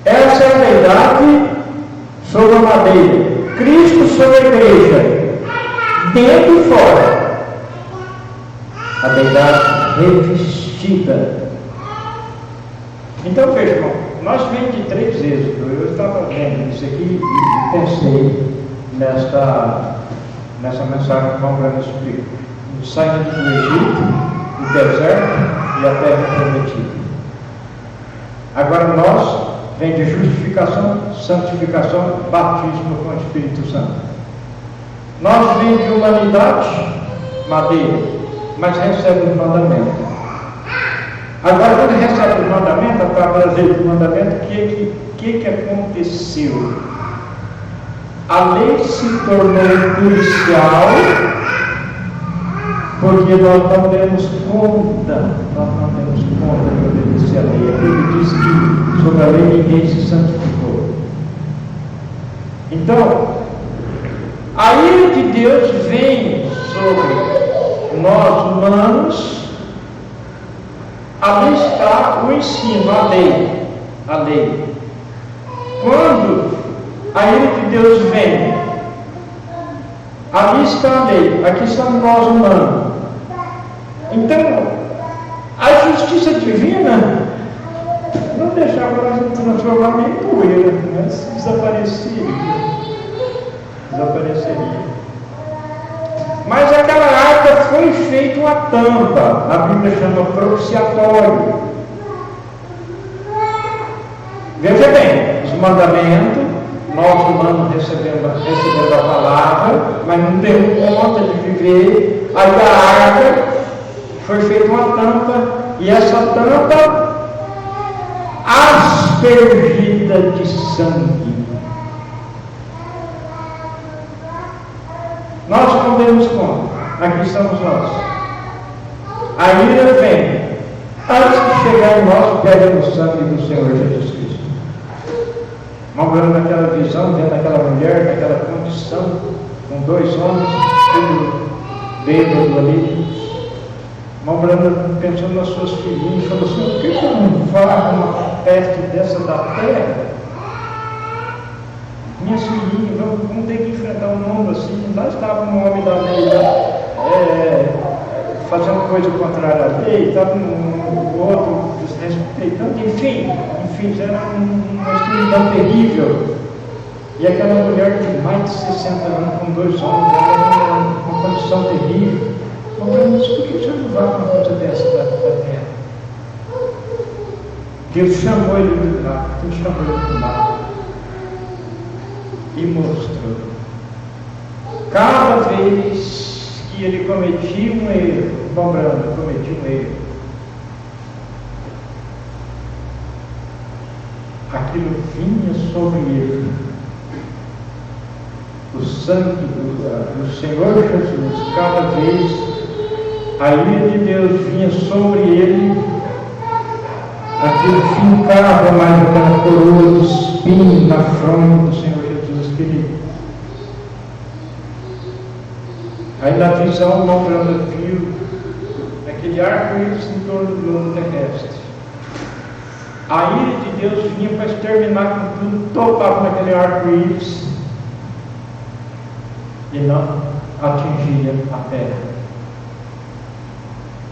Essa é a verdade sobre a madeira. Cristo sobre a igreja, dentro e fora. A verdade revestida. Então veja, irmão, nós vemos de 3 êxodos. Eu estava vendo isso aqui e pensei nessa mensagem que o irmão Brano explica. Saindo do Egito, do deserto e a terra prometida. Agora nós vem de justificação, santificação, batismo com o Espírito Santo. Nós vem de humanidade, madeira, mas recebe os mandamentos. Agora quando recebe os mandamentos, para trazer os mandamentos, o que aconteceu? A lei se tornou policial, porque nós não demos conta de obedecer a lei. Ele disse que sobre a lei ninguém se santificou. Então, a ira de Deus vem sobre nós humanos. Ali está o ensino, a lei. Quando a ira de Deus vem, ali está a lei, aqui estamos nós humanos. Então, a justiça divina não deixava nós transformar em poeira, mas desapareceria. Mas aquela arca foi feita uma tampa, a Bíblia chama propiciatório. Veja bem, os mandamentos, nós humanos recebendo a palavra, mas não deu conta de viver. Aí a arca foi feita uma tampa, e essa tampa aspergida de sangue. Nós não demos conta. Aqui estamos nós. A ira vem, Antes de chegar em nós, pega no sangue do Senhor Jesus Cristo. Morando naquela visão, vendo aquela mulher, naquela condição, com 2 homens, tudo bêbado ali. Morando pensando nas suas filhinhas, falou assim: por que eu não vá uma peste dessa da terra? Minhas filhinhas, vamos ter que enfrentar um mundo assim. Lá estava um homem da lei, fazendo coisa contrária à lei, estava um outro desrespeitando, enfim, era uma escuridão terrível. E aquela mulher de mais de 60 anos, com 2 homens, uma condição terrível. Mas por que você não vai para uma coisa dessa da terra? Deus chamou ele do mar, e mostrou. Cada vez que ele cometia um erro, cometia um erro, aquilo vinha sobre ele. O sangue do Senhor Jesus, cada vez a ira de Deus vinha sobre ele, aquilo fincava mais aquela coroa de espinho na fronte do Senhor Jesus querido. Aí na visão, o Brando viu aquele arco-íris em torno do globo terrestre. A ira de Deus vinha para exterminar com tudo, topava naquele arco-íris e não atingia a terra.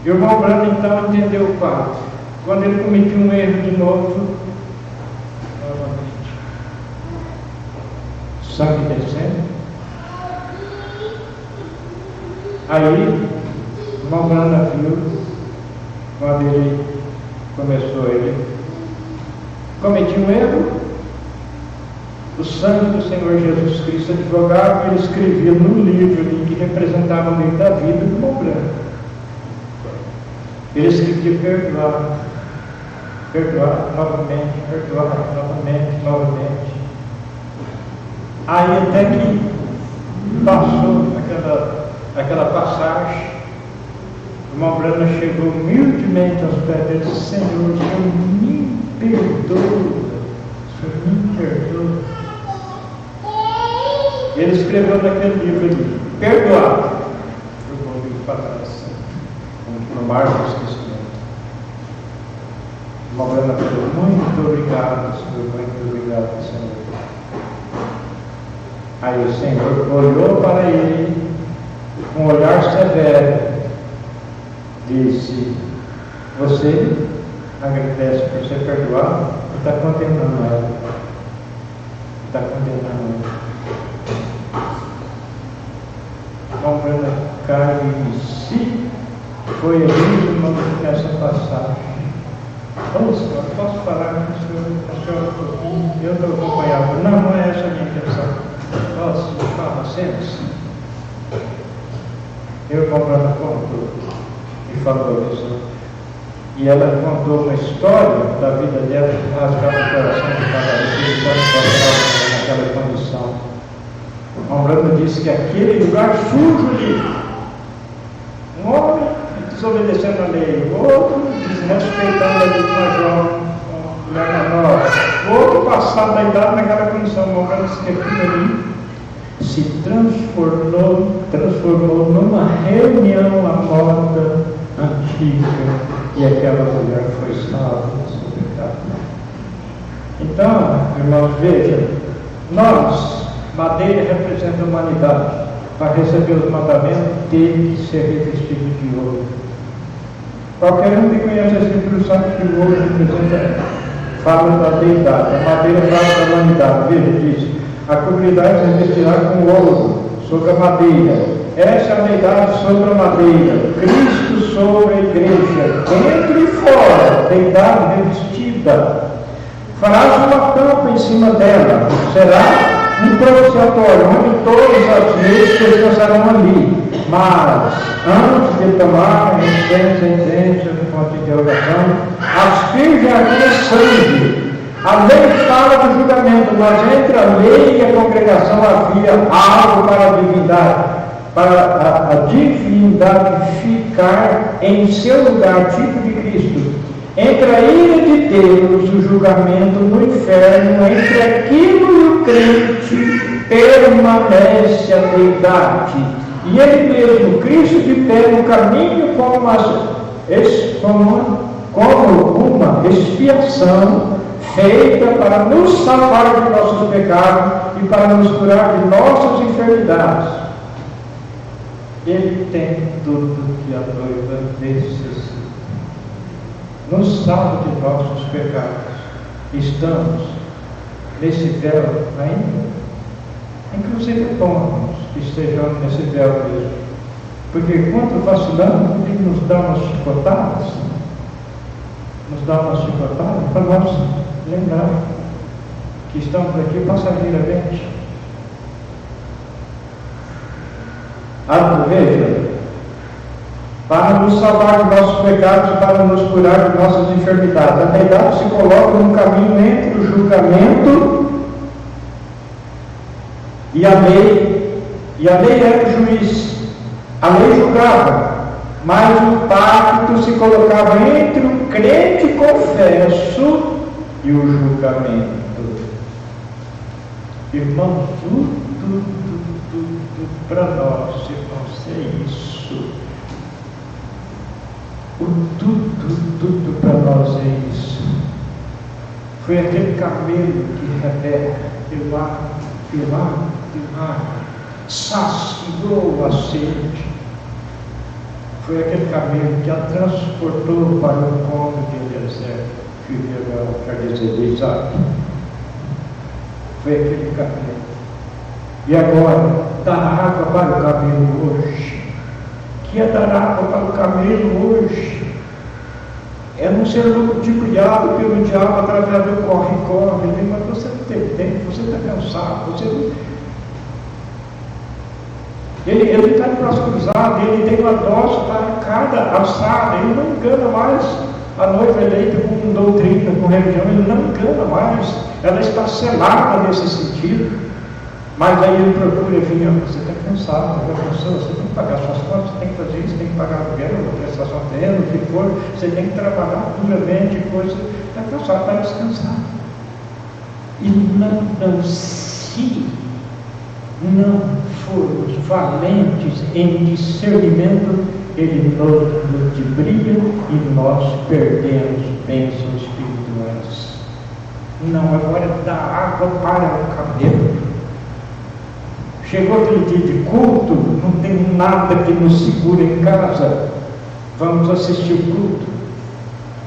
E o irmão Brando então entendeu o quadro. Quando ele cometia um erro de novo, novamente, sangue descendo. Aí, o irmão Brando viu, quando ele cometia um erro, o sangue do Senhor Jesus Cristo advogava e ele escrevia no livro ali, que representava o livro da vida do irmão Brando. Ele escrevia perdoar novamente. Aí até que passou aquela passagem, o irmão Brando chegou humildemente aos pés dele e disse: Senhor, o Senhor me perdoa. Ele escreveu naquele livro ali, perdoado. Eu vou vir falar assim, no mar do esquecimento. O irmão Brando falou: muito obrigado, Senhor, muito obrigado, Senhor. Aí o Senhor olhou para ele com um olhar severo, disse: você agradece por ser perdoado e está condenando ela. O Brando cai em si. Foi ali essa passagem. Ô Senhor, posso falar com o senhor um pouquinho? Eu estou acompanhado. Não é essa a minha intenção. Posso falar sempre? Eu Brando contou e falou isso. E ela contou uma história da vida dela que rasgava o coração de cada vez naquela condição. O Brando disse que aquele lugar sujo ali, um homem desobedecendo a lei, outro desrespeitando a lei de uma jovem, mulher menor, outro passado da idade naquela condição. O Brando disse que aquilo ali se transformou numa reunião à moda antiga, e aquela mulher foi salva do seu pecado. Então, irmãos, vejam, nós, madeira representa a humanidade. Para receber os mandamentos, teve que ser revestido de ouro. Qualquer um que conhece a Escritura sabe que o ouro representa, fala da deidade, a madeira fala da humanidade. Veja, diz: a comunidade se revestirá com ouro sobre a madeira. Essa é a deidade sobre a madeira, Cristo sobre a igreja, dentro e fora, deidade revestida. Farás uma tampa em cima dela, será um propiciatório, onde todas as leis descansarão ali. Mas, antes de tomar incenso, fonte de oração, asperja sangue. A lei fala do julgamento, mas entre a lei e a congregação havia algo para a divindade. Para a divindade ficar em seu lugar, tipo de Cristo, Entre a ira de Deus, o julgamento no inferno, entre aquilo e o crente, permanece a deidade. E Ele mesmo, Cristo de pé no caminho, como uma expiação feita para nos salvar de nossos pecados e para nos curar de nossas enfermidades. Ele tem tudo que a noiva necessita. Nos salva de nossos pecados. Estamos nesse véu ainda. Inclusive é bom que estejamos nesse véu mesmo. Porque quando vacilamos, Ele nos dá umas chicotadas. Para nós lembrar que estamos aqui passageiramente. Veja, para nos salvar de nossos pecados e para nos curar de nossas enfermidades. A deidade se coloca no caminho entre o julgamento e a lei. E a lei era o juiz. A lei julgava, mas o pacto se colocava entre o crente confesso e o julgamento. Irmãos, tudo para nós, irmãos, é isso. Tudo para nós é isso. Foi aquele camelo que Rebeca, saciou a sede. Foi aquele camelo que a transportou para o cômodo de Eliezer, quer dizer, de Isaac. Foi aquele camelo. E agora, dar água para o camelo hoje. Que é dar água para o camelo hoje? É não ser ludibriado pelo diabo através do corre-corre. Mas você não tem tempo, você está cansado, você não... Ele está de braço cruzado, ele tem uma dose para cada alçada, ele não engana mais a noiva eleita com doutrina, com religião, ele não engana mais, ela está selada nesse sentido. Mas aí ele procura vir, você está cansado, você tem que pagar suas contas, você tem que fazer isso, tem que pagar aluguel, prestação terreno, o que for, você tem que trabalhar duramente, coisa, está cansado para descansar. E se não formos valentes em discernimento, ele nos ludibria e nós perdemos bênçãos espirituais. Não, agora dá água para o camelo. Chegou aquele dia de culto, não tem nada que nos segure em casa, vamos assistir o culto.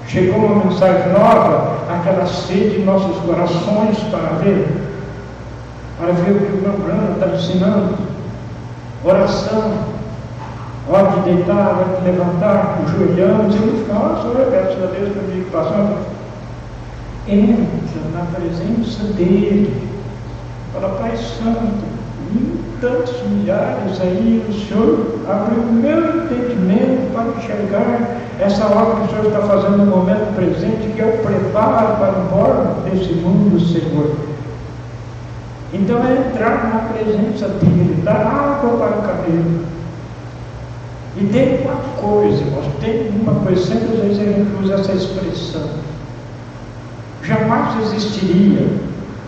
Chegou uma mensagem nova, aquela sede em nossos corações para ver o que o irmão Branco está ensinando. Oração, hora de deitar, hora de levantar, ajoelhamos, e ele fica, nossa, graças a Deus pela minha passando. Entra na presença dele, fala, Pai Santo, tantos milhares aí, o Senhor abriu o meu entendimento para enxergar essa obra que o Senhor está fazendo no momento presente, que é o preparo para o bordo desse mundo, Senhor. Então é entrar na presença dele, dar água para o camelo. E tem uma coisa, irmãos, sempre às vezes a gente usa essa expressão. Jamais existiria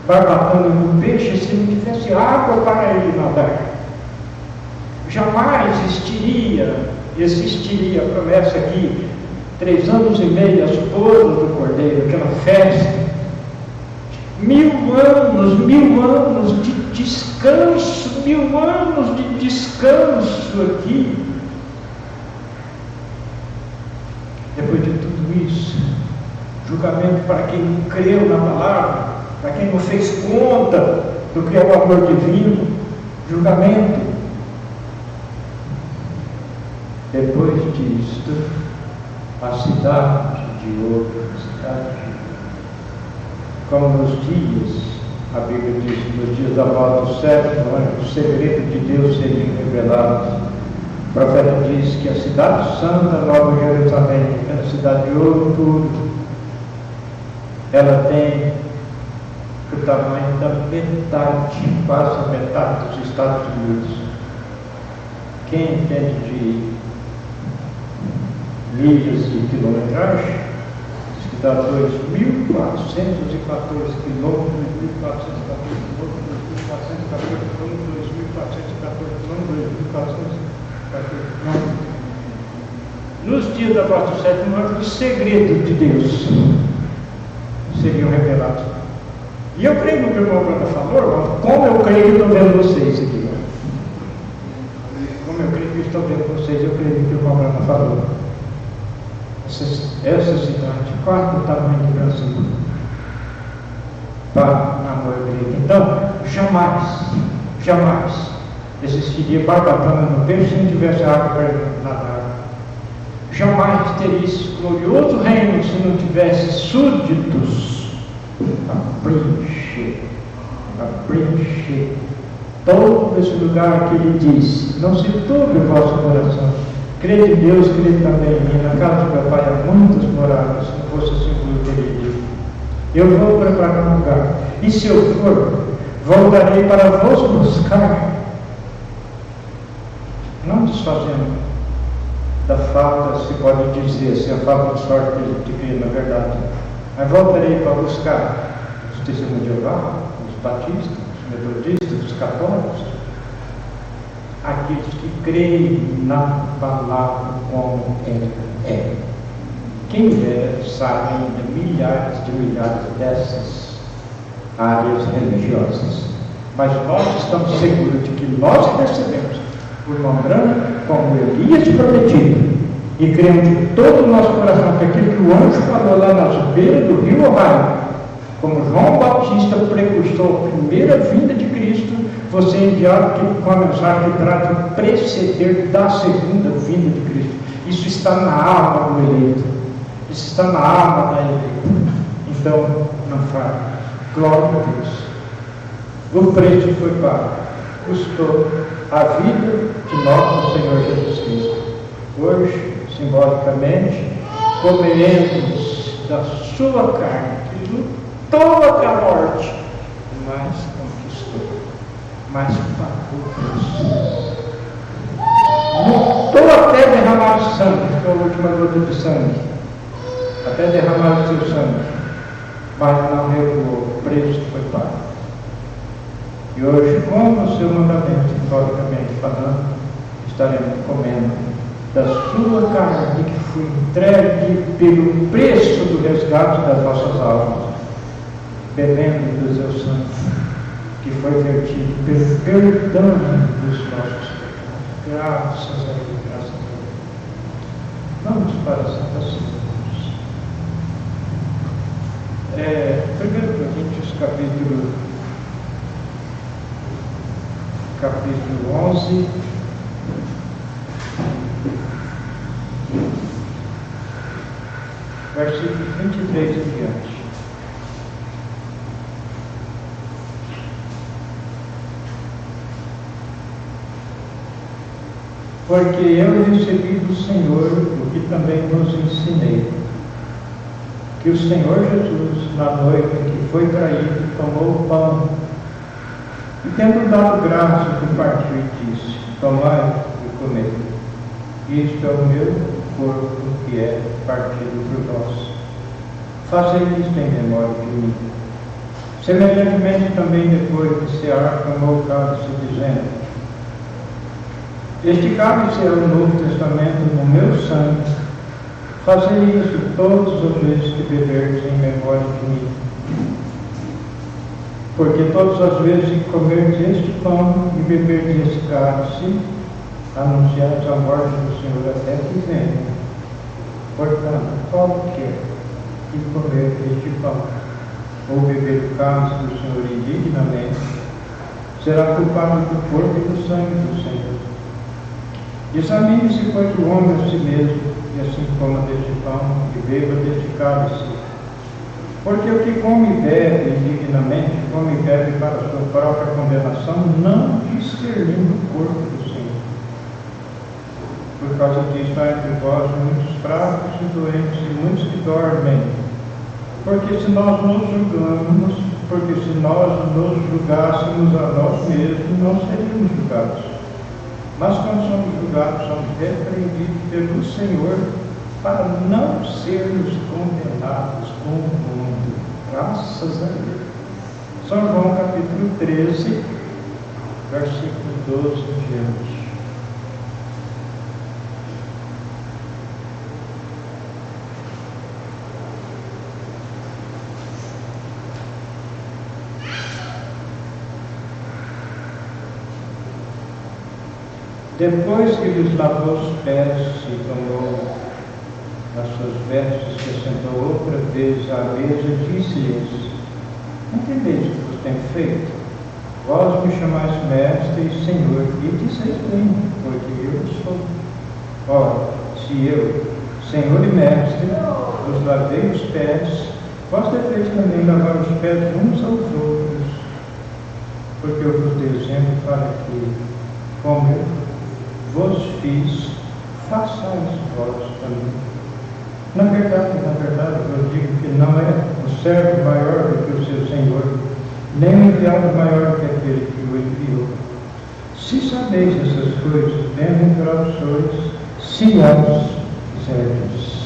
barbatana no peixe se não tivesse água para ele nadar. Jamais existiria a promessa aqui, 3 anos e meio, as bodas do Cordeiro, aquela festa, 1000 anos de descanso, 1000 anos de descanso aqui. Depois de tudo isso, julgamento para quem não creu na palavra, para quem não fez conta do que é o amor divino, julgamento. Depois disto, a cidade de ouro, como nos dias, a Bíblia diz, nos dias da volta do sétimo anjo, o segredo de Deus seria revelado. O profeta diz que a cidade santa, Nova Jerusalém, que é a cidade de ouro puro, ela tem o tamanho da metade, quase a metade dos Estados Unidos. Quem entende de milhas e quilometragem dá 2.414 quilômetros, 2.414 quilômetros, 2.414 quilômetros, 2.414 quilômetros, 2.414 quilômetros. Nos dias da morte do sétimo anjo, os segredos de Deus seriam revelados. E eu creio no que o irmão Branda falou, irmão, como eu creio que estou vendo vocês aqui. Irmão. Como eu creio que estou vendo vocês, eu creio no que o irmão Branda falou. Essa cidade, quase do tamanho do Brasil, para a noiva grega. Então, jamais existiria barbatana no peixe se não tivesse água para nadar. Jamais teria esse glorioso reino se não tivesse súditos a preencher todo esse lugar que ele disse: não se turbe o vosso coração, crede em Deus, crede também em mim, na casa do meu pai há muitas moradas, se não fosse assim eu teria dito. Eu vou preparar um lugar, e se eu for, voltarei para vos buscar, não desfazendo da falta, se pode dizer, se a falta de sorte que ele cria, na verdade, mas voltarei para buscar os testemunhos de Jeová, os batistas, os metodistas, os católicos, aqueles que creem na palavra como ela é. Quem sabe ainda milhares dessas áreas religiosas, mas nós estamos seguros de que nós recebemos o irmão Branco como Elias prometido, e cremos de todo o nosso coração que aquilo que o anjo falou lá nas beiras do rio Ohio, como João Batista precursor a primeira vinda de Cristo, você é enviado com a mensagem que trata de preceder da segunda vinda de Cristo. Isso está na alma do eleito, isso está na alma da eleita. Então, não fale. Glória a Deus. O preço foi pago, custou a vida de nosso Senhor Jesus Cristo. Hoje, simbolicamente, comeremos da sua carne, que lutou até a morte, mas conquistou, mas pagou o preço. Lutou até derramar o sangue, que foi a última gota de sangue, até derramar o seu sangue, mas não recuou, o preço foi pago. E hoje, como o seu mandamento, simbolicamente falando, estaremos comendo da sua carne que foi entregue pelo preço do resgate das nossas almas, bebendo do seu sangue, que foi vertido pelo perdão dos nossos pecados. Graças a Deus, graças a Deus. Vamos para a Santa Ceia. 1 Coríntios, capítulo 11, versículo 23 em diante. Porque eu recebi do Senhor o que também vos ensinei, que o Senhor Jesus, na noite que foi traído, tomou o pão, e tendo dado graça, compartilhou e disse: tomai e comei, isto é o meu corpo que é partido por vós. Fazei isto em memória de mim. Semelhantemente também, depois de cear, tomou o cálice, dizendo: este cálice é o Novo Testamento no meu sangue. Fazei isso todas as vezes que beberdes em memória de mim. Porque todas as vezes que comerdes este pão e beberdes este cálice, anunciais a morte do Senhor até que venha. Portanto, qualquer que comer este pão ou beber o cálice do Senhor indignamente, será culpado do corpo e do sangue do Senhor. Examine-se, pois, o homem a si mesmo, e assim coma deste pão e beba deste cálice. Porque o que come e bebe indignamente, come e bebe para a sua própria condenação, não discernindo o corpo do Senhor. Por causa disso há entre vós muitos fracos e doentes e muitos que dormem. Porque se nós nos julgássemos a nós mesmos, não seríamos julgados. Mas quando somos julgados, somos repreendidos pelo Senhor para não sermos condenados graças a Ele. São João capítulo 13, versículo 12 em diante. Depois que lhes lavou os pés e tomou as suas vestes, se sentou outra vez à mesa, disse-lhes: entendeis o que vos tenho feito? Vós me chamais mestre e senhor, e disseis bem, porque eu sou. Ora, se eu, senhor e mestre, vos lavei os pés, vós deveis também lavar os pés uns aos outros, porque eu vos dei exemplo para que, como eu vos fiz, façais vós também. Na verdade, eu digo que não é o servo maior do que o seu senhor, nem o enviado maior do que aquele que o enviou. Se sabeis essas coisas, bem-aventurados sois, se as fizerdes.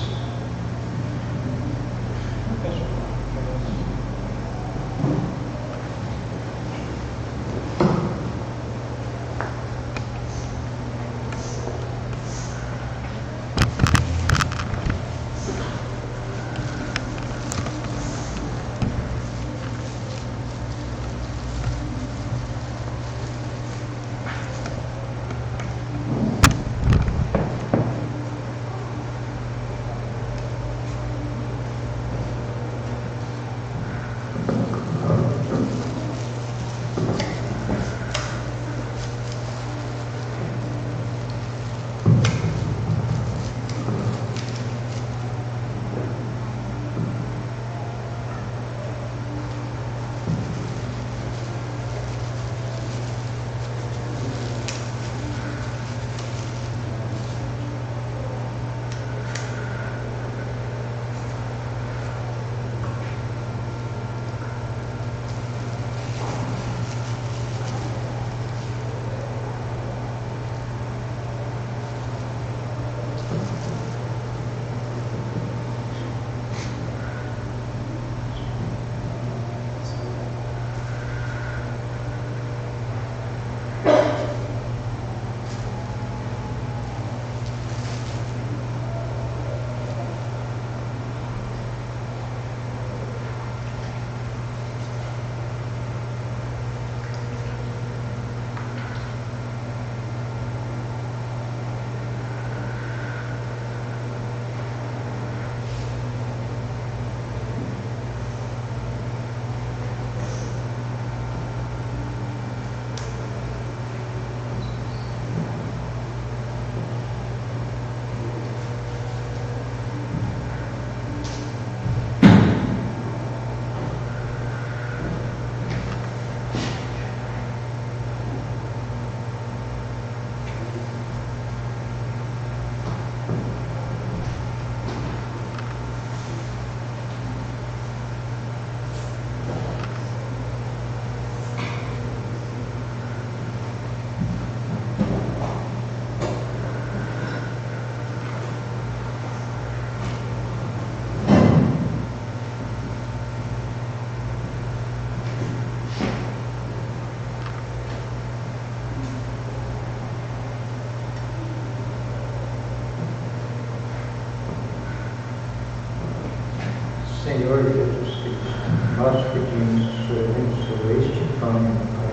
Senhor Jesus Cristo, nós pedimos que o Senhor abençoe este pão, Pai,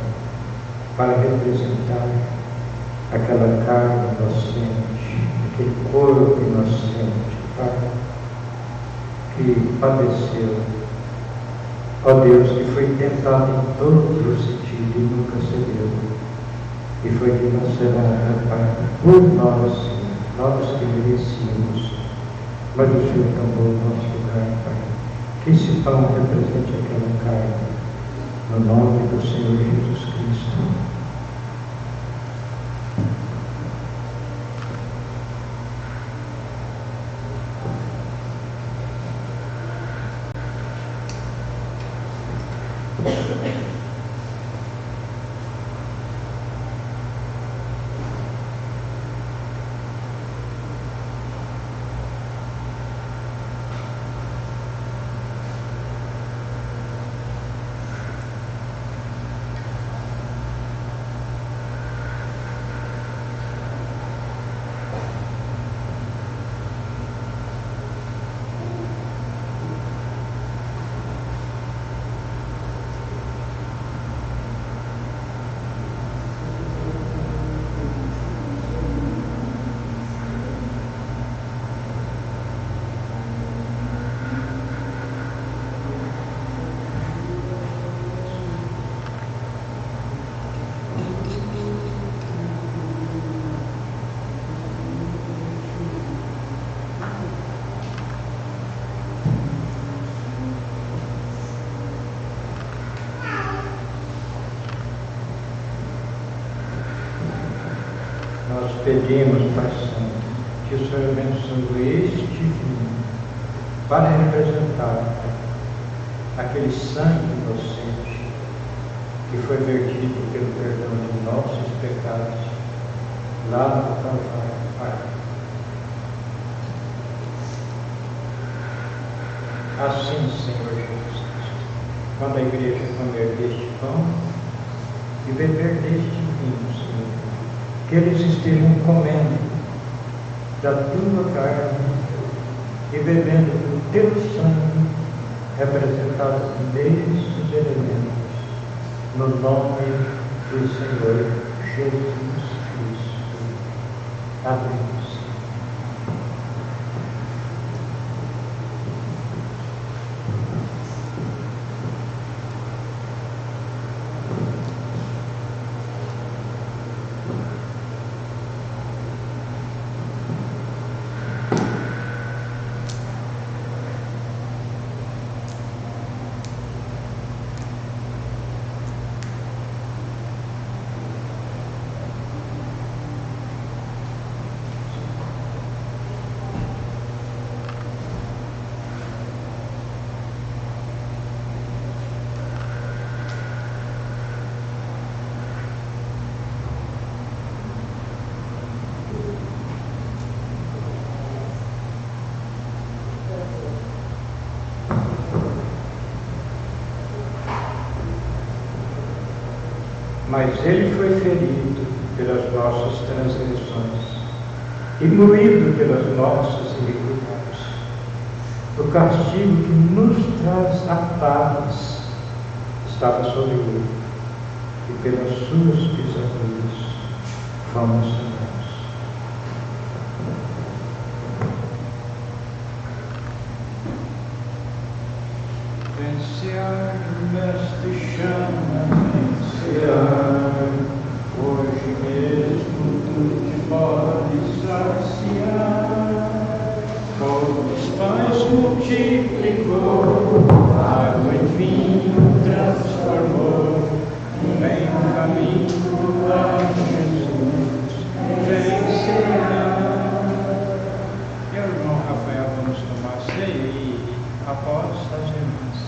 para representar aquela carne inocente, aquele corpo inocente, Pai, que padeceu, ó Deus, que foi tentado em todos os sentidos e nunca cedeu, e foi dilacerado, Pai, por nós, nós que merecíamos, mas o Senhor tomou o nosso lugar, Pai. Que esse pão represente aquela carne, no nome do Senhor Jesus Cristo. pedimos, Pai Santo, que o Senhor abençoe este vinho para representar aquele sangue inocente que foi vertido pelo perdão de nossos pecados lá no Calvário. Assim, Senhor Jesus, quando a igreja comer deste pão e beber deste vinho, Senhor, que eles estejam comendo da tua carne e bebendo do teu sangue, representado nestes elementos, no nome do Senhor Jesus Cristo. Amém. Mas ele foi ferido pelas nossas transgressões e moído pelas nossas iniquidades. O castigo que nos traz a paz estava sobre ele, e pelas suas pisaduras fomos sanados. Venciar neste chama, hoje mesmo tu te podes saciar. Como os pães multiplicou, água em vinho transformou. Vem o caminho a Jesus, vencerá. Eu, irmão Rafael, vamos tomar ceia e após as irmãs.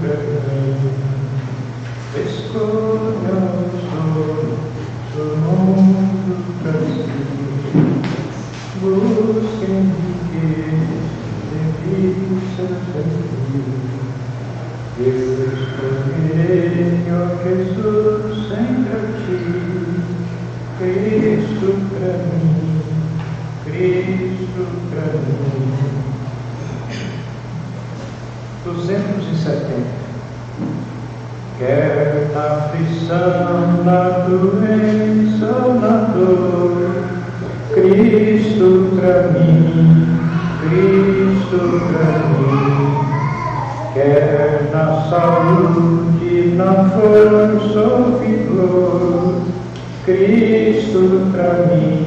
para mim. Escolha o mundo para si. Busquem riqueza de vida. Eu escolherei, ó Jesus, sempre a ti. Cristo para mim, Cristo para mim. 270. Quer na aflição, na doença ou na dor, Cristo para mim, Cristo para mim. Quer na saúde, na força ou vigor, Cristo para mim,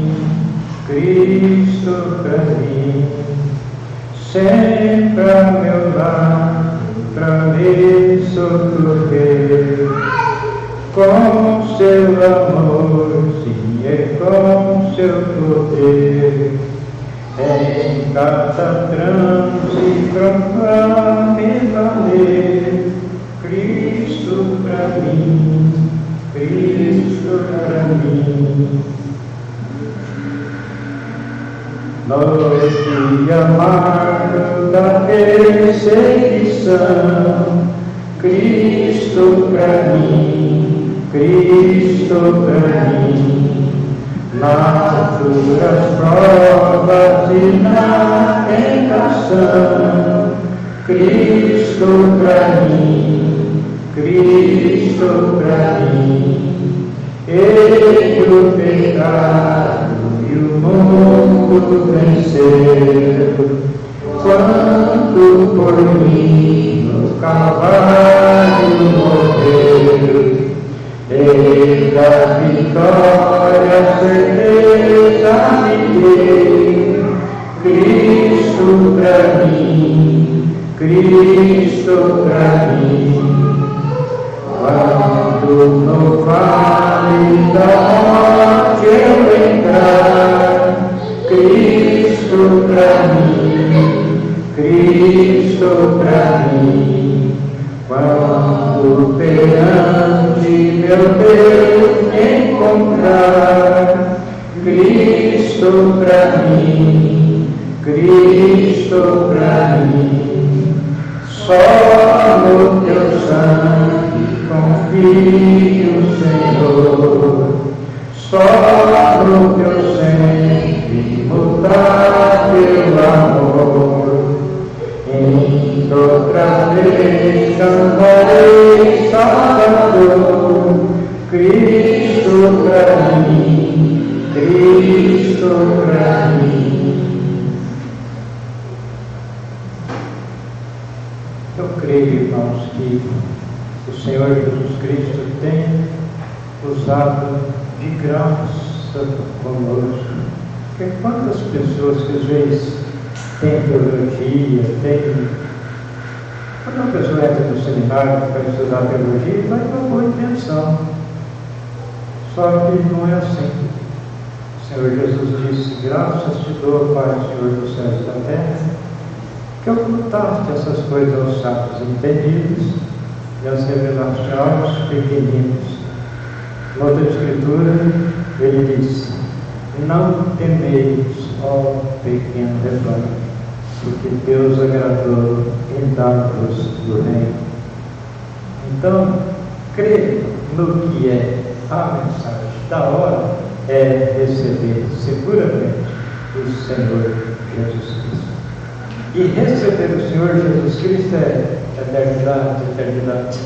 Cristo para mim. Sempre a meu lado, para me socorrer, com seu amor, sim, é com seu poder. Em cada transe proclame valer, Cristo para mim, Cristo para mim. Noite amargo da perseguição, Cristo para mim, Cristo para mim. Nas duras provas e na tentação, Cristo para mim, Cristo para mim. Ele o pecado e o mundo venceu, quanto por mim no Calvário morreu. Ele da vitória certeza me deu, Cristo para mim, Cristo para mim. Quando no vale da morte eu entrar, Cristo para mim, Cristo para mim. Quando perante meu Deus encontrar, Cristo para mim, Cristo para mim. Só no teu sangue confio, Senhor, só no teu sempre imutável amor. Em outra vez cantarei Salvador, Cristo para mim, Cristo para mim. Eu creio, irmãos, que o Senhor Jesus Cristo tem usado de graça conosco. Porque quantas pessoas que às vezes têm teologia, quando uma pessoa entra no seminário para estudar teologia, vai com uma boa intenção. Só que não é assim. O Senhor Jesus disse: graças te dou, Pai, Senhor dos céus e da terra, que ocultaste essas coisas aos sábios entendidos e as revelaste aos pequeninos. Na outra escritura, ele diz: não temeis, ó pequeno rebanho, porque Deus agradou em dar-vos do reino. Então, crer no que é a mensagem da hora é receber seguramente o Senhor Jesus Cristo. E receber o Senhor Jesus Cristo é eternidade, eternidade.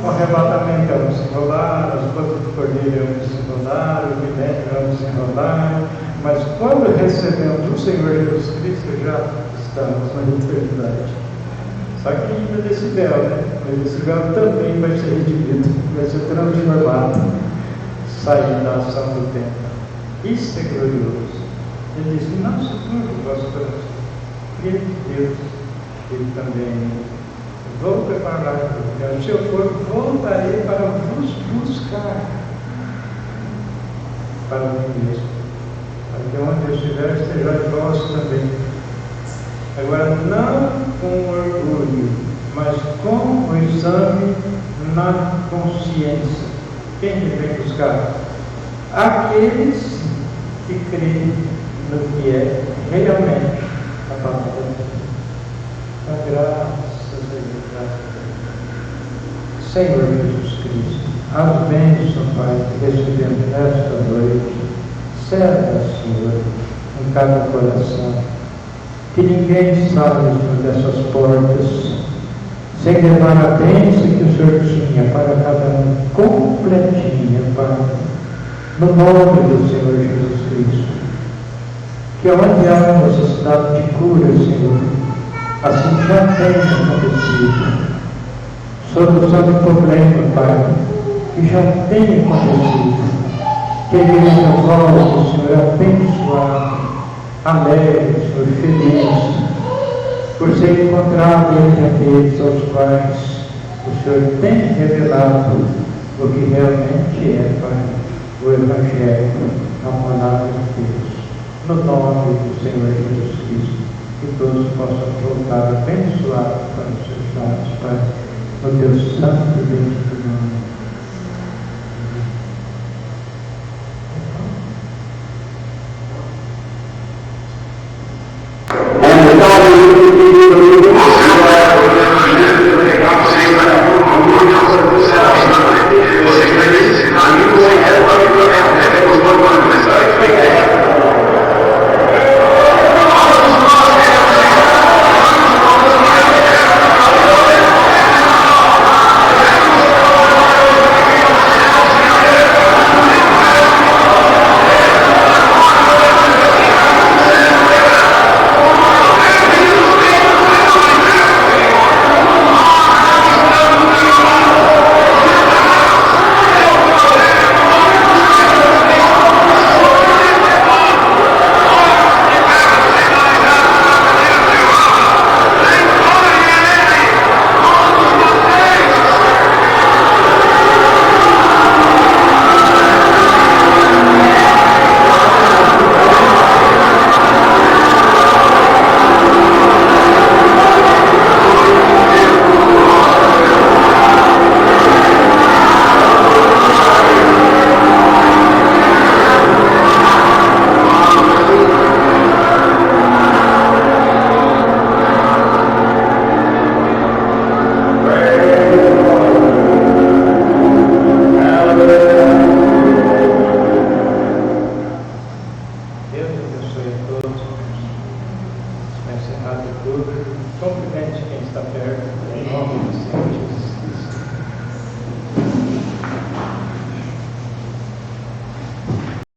O arrebatamento é um se enrolar, as botas do cordeiro é um se enrolar, o milênio é um se enrolar, mas quando recebemos o Senhor Jesus Cristo, já estamos na eternidade. Só que ainda desse véu, né? Mas esse véu também vai ser redimido, vai ser transformado, sair da ação do tempo. Isso é glorioso. Ele diz: não se turbe o vosso coração, crede em Deus, ele também. Vou preparar, se eu for, voltarei para vos buscar para mim mesmo, para que onde eu estiver, estejais vós também. Agora, não com orgulho, mas exame na consciência. Quem que vem buscar? Aqueles que creem no que é realmente a palavra de Deus. A graças a Deus. Senhor Jesus Cristo, as bênçãos, Pai, que recebemos nesta noite, serva, Senhor, em cada coração, que ninguém saia dessas portas sem levar a bênção que o Senhor tinha para cada um, completinha, Pai, no nome do Senhor Jesus Cristo. Que onde há necessidade de cura, Senhor, assim já tem acontecido. Solução de problema, Pai, que já tem acontecido. Que a igreja volte, Senhor, abençoada, alegre, Senhor, feliz, por ser encontrado entre aqueles aos quais o Senhor tem revelado o que realmente é, Pai, o Evangelho, a palavra de Deus. No nome do Senhor Jesus Cristo, que todos possam voltar abençoados para os seus lares, Pai, no teu santo e bendito nome.